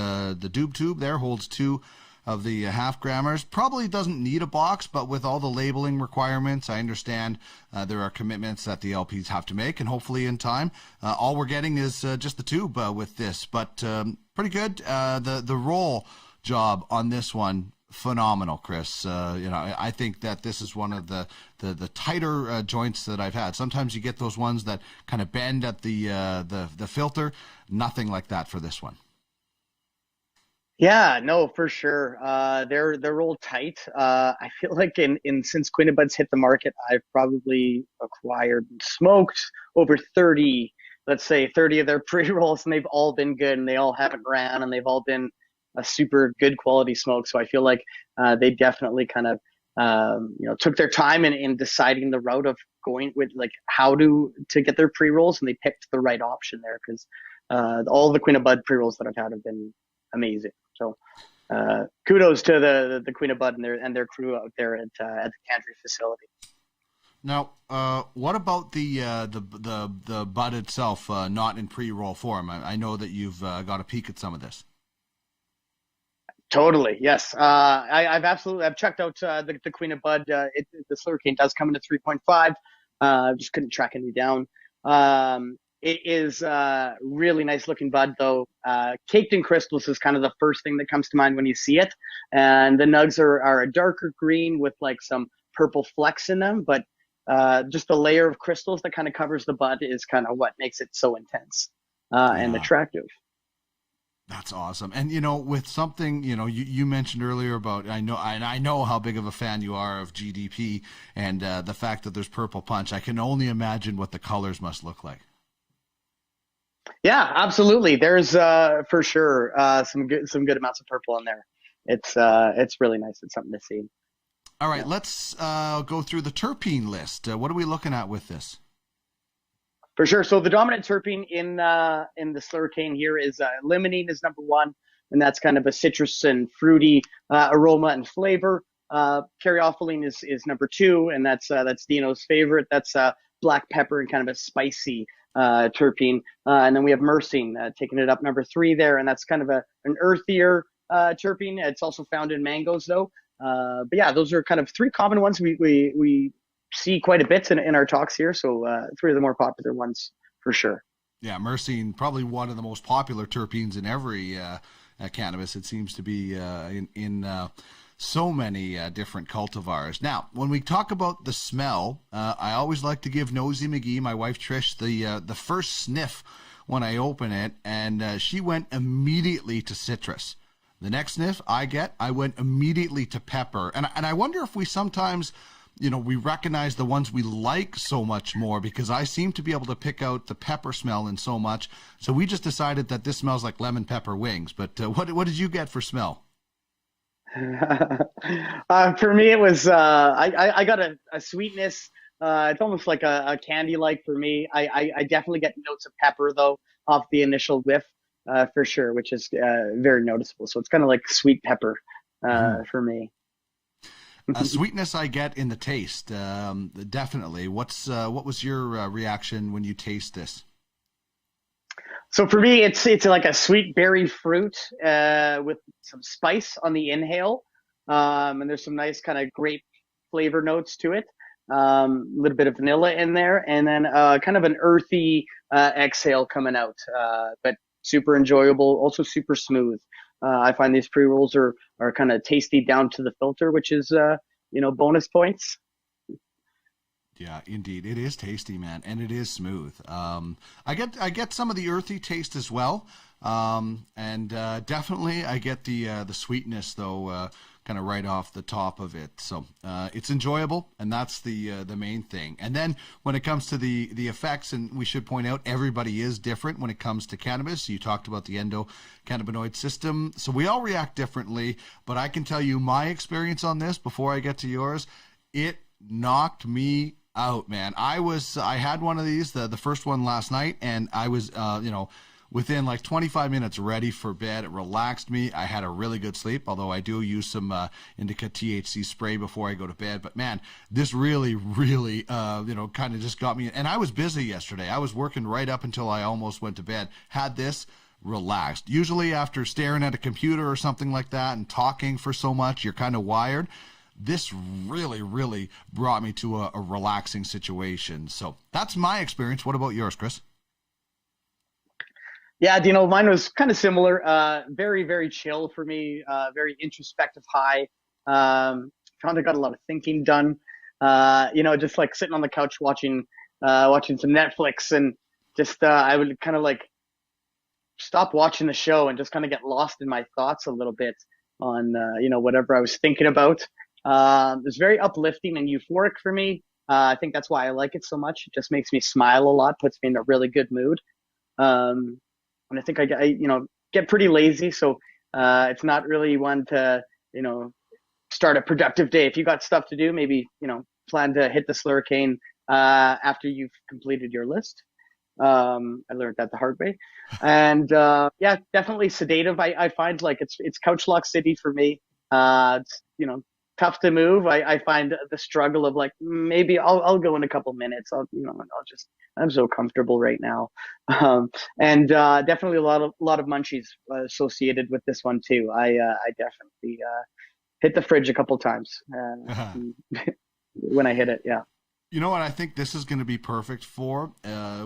Speaker 2: doob tube there holds 2 of the half grammars. Probably doesn't need a box, but with all the labeling requirements, I understand there are commitments that the LPs have to make, and hopefully in time. All we're getting is just the tube with this, but pretty good. The roll job on this one, phenomenal, Chris. I think that this is one of the tighter joints that I've had. Sometimes you get those ones that kind of bend at the filter. Nothing like that for this one.
Speaker 9: Yeah, no, for sure. They're rolled tight. I feel like since Queen of Bud's hit the market, I've probably acquired and smoked over 30 let's say 30 of their pre-rolls, and they've all been good, and they all haven't ran, and they've all been a super good quality smoke. So I feel like they definitely kind of took their time in deciding the route of going with like how to get their pre-rolls, and they picked the right option there, because all the Queen of Bud pre-rolls that I've had have been amazing. So kudos to the Queen of Bud and their crew out there at the Cantry facility.
Speaker 2: Now, what about the bud itself, not in pre-roll form? I know that you've got a peek at some of this.
Speaker 9: Totally, yes. I've checked out the Queen of Bud. The Slurricane does come in at 3.5. Just couldn't track any down. It is really nice looking bud, though. Caked in crystals is kind of the first thing that comes to mind when you see it. And the nugs are a darker green with like some purple flecks in them, but just the layer of crystals that kind of covers the bud is kind of what makes it so intense and attractive.
Speaker 2: That's awesome. And, with something, you mentioned earlier about, I know how big of a fan you are of GDP, and the fact that there's purple punch. I can only imagine what the colors must look like.
Speaker 9: Yeah, absolutely. There's for sure some good amounts of purple in there. It's really nice. It's something to see.
Speaker 2: All right, let's go through the terpene list. What are we looking at with this?
Speaker 9: For sure. So the dominant terpene in the Slurricane here is limonene is number one, and that's kind of a citrus and fruity aroma and flavor. Caryophyllene is number two, and that's Dino's favorite. That's black pepper and kind of a spicy terpene. And then we have myrcene taking it up number three there, and that's kind of an earthier terpene. It's also found in mangoes though. But yeah, those are kind of three common ones we see quite a bit in our talks here. So three of the more popular ones for sure.
Speaker 2: Yeah, myrcene, probably one of the most popular terpenes in every cannabis. It seems to be in so many different cultivars. Now, when we talk about the smell, I always like to give Nosy McGee, my wife Trish, the first sniff when I open it, and she went immediately to citrus. The next sniff I went immediately to pepper. And I wonder if we sometimes, we recognize the ones we like so much more, because I seem to be able to pick out the pepper smell in so much. So we just decided that this smells like lemon pepper wings. But what did you get for smell?
Speaker 9: For me, it was I got a sweetness. It's almost like a candy-like for me. I definitely get notes of pepper though off the initial whiff. For sure, which is very noticeable. So it's kind of like sweet pepper for me.
Speaker 2: Sweetness I get in the taste, definitely. What was your reaction when you taste this?
Speaker 9: So for me, it's like a sweet berry fruit with some spice on the inhale, and there's some nice kind of grape flavor notes to it. A little bit of vanilla in there, and then kind of an earthy exhale coming out, but super enjoyable, also super smooth. I find these pre-rolls are kind of tasty down to the filter, which is bonus points.
Speaker 2: Yeah, indeed, it is tasty, man, and it is smooth. I get some of the earthy taste as well, and definitely I get the sweetness though, kind of right off the top of it. So it's enjoyable, and that's the main thing. And then when it comes to the effects, and we should point out everybody is different when it comes to cannabis. You talked about the endocannabinoid system, so we all react differently. But I can tell you my experience on this before I get to yours. It knocked me out, man. I had one of these, the first one last night, and I was within like 25 minutes ready for bed. It relaxed me. I had a really good sleep, although I do use some indica THC spray before I go to bed. But man, this really kind of just got me. And I was busy yesterday. I was working right up until I almost went to bed. Had this, relaxed. Usually after staring at a computer or something like that and talking for so much, you're kind of wired. This really brought me to a relaxing situation. So that's my experience. What about yours, Chris?
Speaker 9: Yeah, mine was kind of similar. Very, very chill for me. Very introspective high. Found I got a lot of thinking done. Just like sitting on the couch watching some Netflix, and just I would kind of like stop watching the show and just kind of get lost in my thoughts a little bit on whatever I was thinking about. It was very uplifting and euphoric for me. I think that's why I like it so much. It just makes me smile a lot, puts me in a really good mood. And I think I get pretty lazy. So it's not really one to, start a productive day. If you got stuff to do, maybe, plan to hit the Slurricane after you've completed your list. I learned that the hard way. And yeah, definitely sedative. I find like it's couch lock city for me. It's, tough to move. I find the struggle of like, maybe I'll go in a couple minutes. I'm so comfortable right now. And definitely a lot of munchies associated with this one too. I definitely hit the fridge a couple times when I hit it. Yeah.
Speaker 2: You know what I think this is going to be perfect for?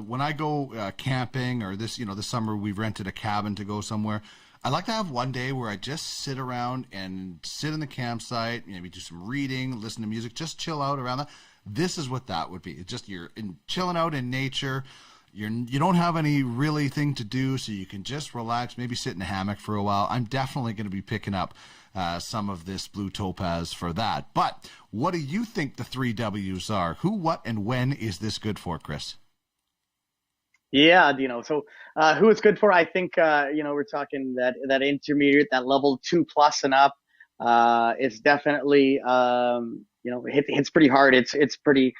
Speaker 2: When I go camping, or this summer we've rented a cabin to go somewhere. I like to have one day where I just sit around and sit in the campsite, maybe do some reading, listen to music, just chill out around that. This is what that would be. It's just chilling out in nature. You don't have any really thing to do, so you can just relax, maybe sit in a hammock for a while. I'm definitely going to be picking up some of this Blue Topaz for that. But what do you think the 3 W's are? Who, what, and when is this good for, Chris?
Speaker 9: Yeah, so who it's good for, I think, we're talking that intermediate, that level 2 plus and up. It's definitely, it hits pretty hard. It's pretty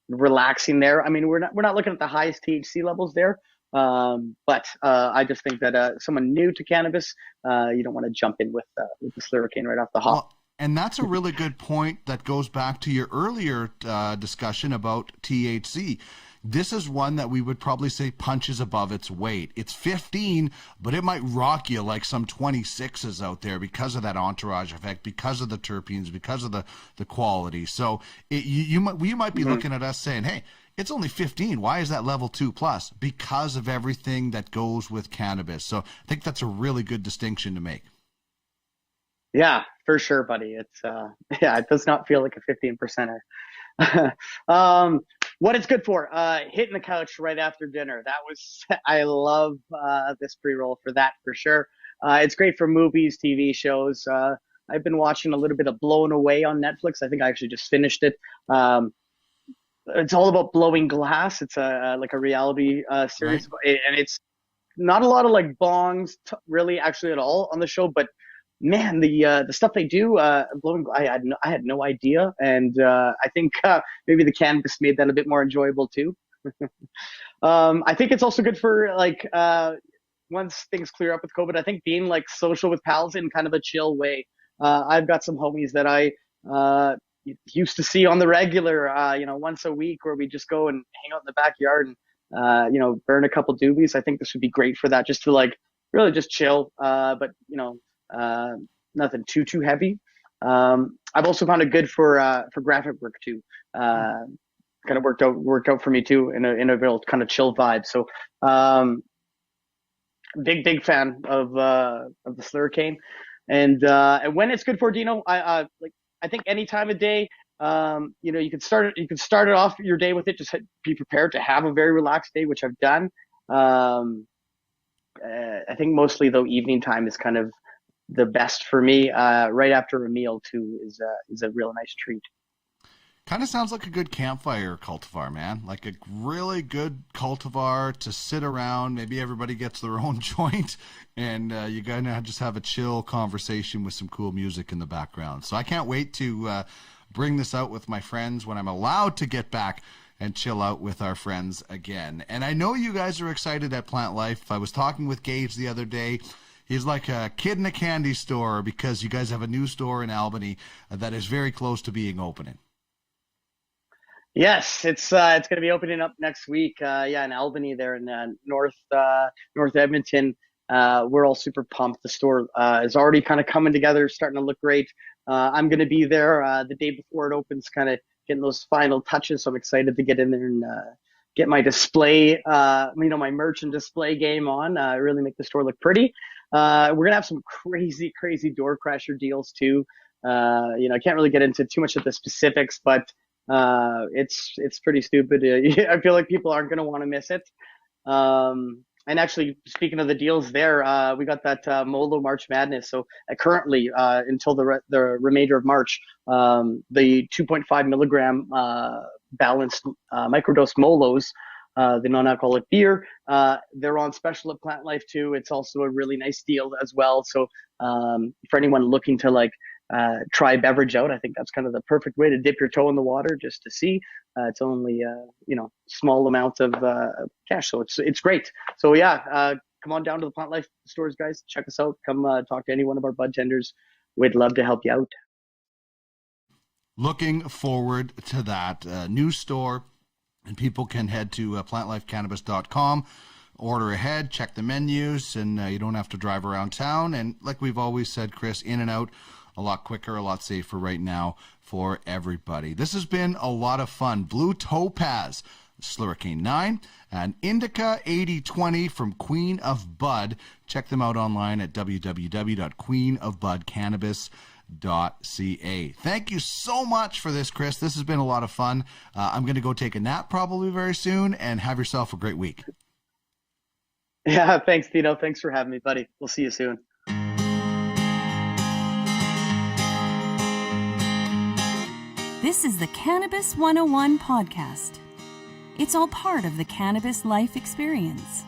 Speaker 9: relaxing there. I mean, we're not looking at the highest THC levels there. But I just think that someone new to cannabis, you don't want to jump in with the Slurricane right off the hop.
Speaker 2: Well, and that's a really good point that goes back to your earlier discussion about THC. This is one that we would probably say punches above its weight. It's 15, but it might rock you like some 26s out there because of that entourage effect, because of the terpenes, because of the quality. So you might be looking at us saying, hey, it's only 15. Why is that level 2 plus? Because of everything that goes with cannabis. So I think that's a really good distinction to make.
Speaker 9: Yeah, for sure, buddy. It's it does not feel like a 15%er. What it's good for, hitting the couch right after dinner. I love this pre-roll for that for sure. It's great for movies, TV shows. I've been watching a little bit of Blown Away on Netflix. I think I actually just finished it. It's all about blowing glass. It's like a reality series, right. And it's not a lot of like bongs really actually at all on the show, but man, the stuff they do, blowing, I had no idea, and I think maybe the cannabis made that a bit more enjoyable too. I think it's also good for like once things clear up with COVID. I think being like social with pals in kind of a chill way. I've got some homies that I used to see on the regular, once a week, where we just go and hang out in the backyard and burn a couple doobies. I think this would be great for that, just to like really just chill, but nothing too heavy. I've also found it good for graphic work too. Kind of worked out for me too in a real kind of chill vibe. So big fan of the Slurricane, and when it's good for, Dino, I think any time of day. You can start it off your day with it. Just be prepared to have a very relaxed day, which I've done. I think mostly though evening time is kind of the best for me. Right after a meal too is a real nice treat.
Speaker 2: Kind of sounds like a good campfire cultivar, man. Like a really good cultivar to sit around. Maybe everybody gets their own joint, and you gotta just have a chill conversation with some cool music in the background. So I can't wait to bring this out with my friends when I'm allowed to get back and chill out with our friends again. And I know you guys are excited at Plant Life. I was talking with Gage the other day. He's like a kid in a candy store because you guys have a new store in Albany that is very close to being opening.
Speaker 9: Yes, it's going to be opening up next week. In Albany, there in North Edmonton. We're all super pumped. The store is already kind of coming together, starting to look great. I'm going to be there the day before it opens, kind of getting those final touches. So I'm excited to get in there and get my display, my merch and display game on. Really make the store look pretty. We're gonna have some crazy door crasher deals too. I can't really get into too much of the specifics, but it's pretty stupid. I feel like people aren't gonna want to miss it. And actually, speaking of the deals there, we got that Molo March Madness. So currently, until the remainder of March, the 2.5 milligram balanced microdose Molos, the non-alcoholic beer, They're on special at Plant Life too. It's also a really nice deal as well. So for anyone looking to try a beverage out, I think that's kind of the perfect way to dip your toe in the water just to see. It's only small amount of cash, so it's great. So come on down to the Plant Life stores, guys. Check us out. Come talk to any one of our bud tenders. We'd love to help you out.
Speaker 2: Looking forward to that new store, and people can head to plantlifecannabis.com, order ahead, check the menus, and you don't have to drive around town. And like we've always said, Chris, in and out a lot quicker, a lot safer right now for everybody. This has been a lot of fun. Blue Topaz, Slurricane IX, and Indica 8020 from Queen of Bud. Check them out online at www.queenofbudcannabis.ca. Thank you so much for this, Chris. This has been a lot of fun. I'm going to go take a nap probably very soon, and have yourself a great week.
Speaker 9: Yeah, thanks, Tino. Thanks for having me, buddy. We'll see you soon.
Speaker 1: This is the Cannabis 101 podcast. It's all part of the cannabis life experience.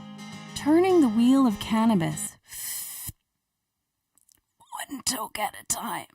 Speaker 1: Turning the wheel of cannabis one toke at a time.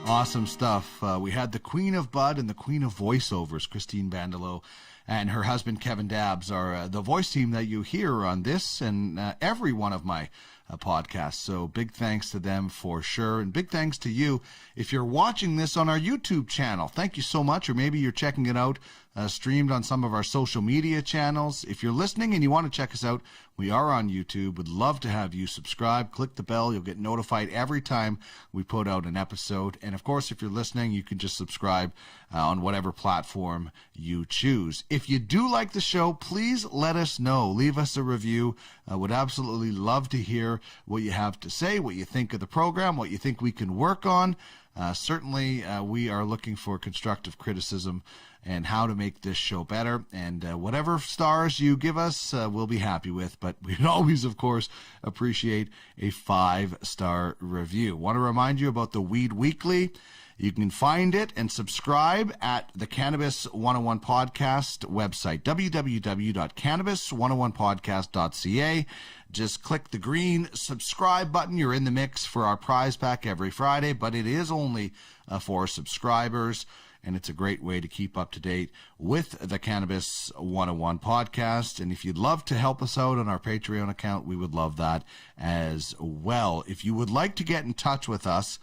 Speaker 2: Awesome stuff. We had the Queen of Bud and the Queen of Voiceovers, Christine Bandelow, and her husband Kevin Dabbs are the voice team that you hear on this and every one of my podcasts. So big thanks to them for sure, and big thanks to you if you're watching this on our YouTube channel. Thank you so much, or maybe you're checking it out streamed on some of our social media channels. If you're listening and you want to check us out, we are on YouTube. Would love to have you subscribe. Click the bell. You'll get notified every time we put out an episode. And of course, if you're listening, you can just subscribe on whatever platform you choose. If you do like the show, please let us know. Leave us a review. I would absolutely love to hear what you have to say, what you think of the program, what you think we can work on. Certainly, we are looking for constructive criticism and how to make this show better. And whatever stars you give us, we'll be happy with. But we'd always, of course, appreciate a 5-star review. Want to remind you about the Weed Weekly. You can find it and subscribe at the Cannabis 101 Podcast website, www.cannabis101podcast.ca. Just click the green subscribe button. You're in the mix for our prize pack every Friday, but it is only for subscribers, and it's a great way to keep up to date with the Cannabis 101 podcast. And if you'd love to help us out on our Patreon account, we would love that as well. If you would like to get in touch with us,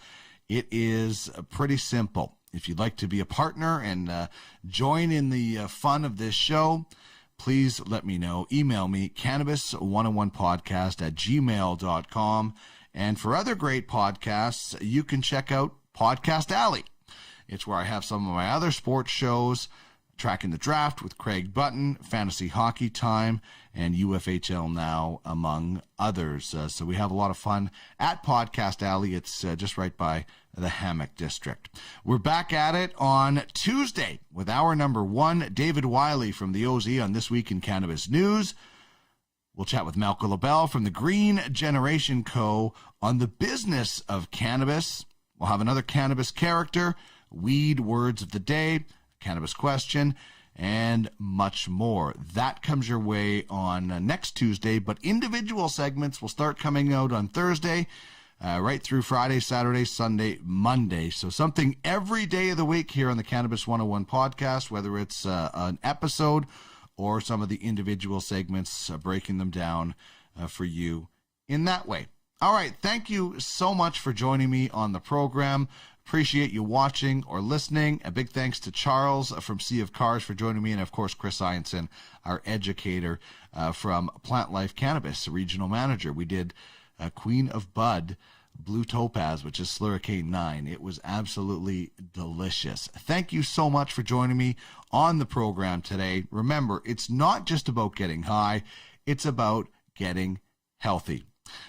Speaker 2: it is pretty simple. If you'd like to be a partner and join in the fun of this show, please let me know. Email me, cannabis101podcast@gmail.com. And for other great podcasts, you can check out Podcast Alley. It's where I have some of my other sports shows, Tracking the Draft with Craig Button, Fantasy Hockey Time, and UFHL Now, among others. So we have a lot of fun at Podcast Alley. It's just right by the Hammock District. We're back at it on Tuesday with hour number 1. David Wiley from the OZ on This Week in Cannabis News. We'll chat with Malcolm LaBelle from the Green Generation Co. on the business of cannabis. We'll have another cannabis character, weed words of the day, cannabis question, and much more. That comes your way on next Tuesday, but individual segments will start coming out on Thursday, right through Friday, Saturday, Sunday, Monday. So something every day of the week here on the Cannabis 101 podcast, whether it's an episode or some of the individual segments, breaking them down for you in that way. All right, thank you so much for joining me on the program. Appreciate you watching or listening. A big thanks to Charles from Sea of Cars for joining me, and of course Chris Ianson, our educator from Plant Life Cannabis, regional manager. We did Queen of Bud, Blue Topaz, which is Slurricane IX. It was absolutely delicious. Thank you so much for joining me on the program today. Remember, it's not just about getting high, it's about getting healthy.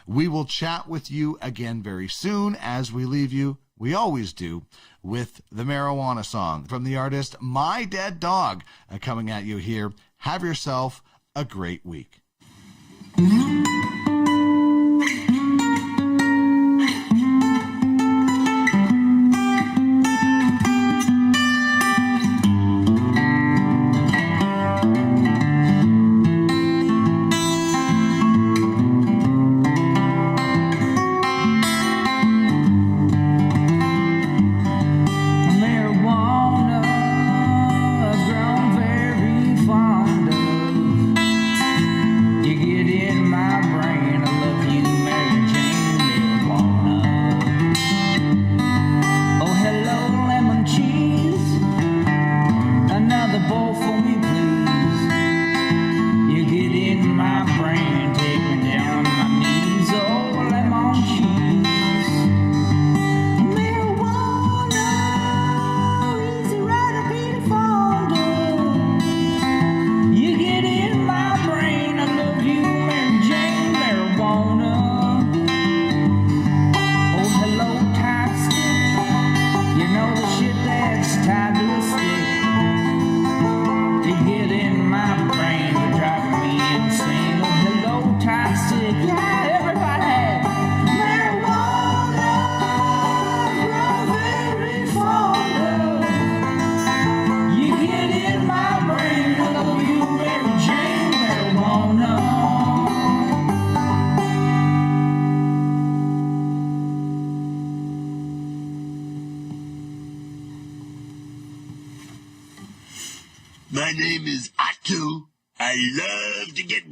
Speaker 2: We will chat with you again very soon as we leave you. We always do, with the marijuana song from the artist My Dead Dog coming at you here. Have yourself a great week.
Speaker 5: name is Otto. I love to get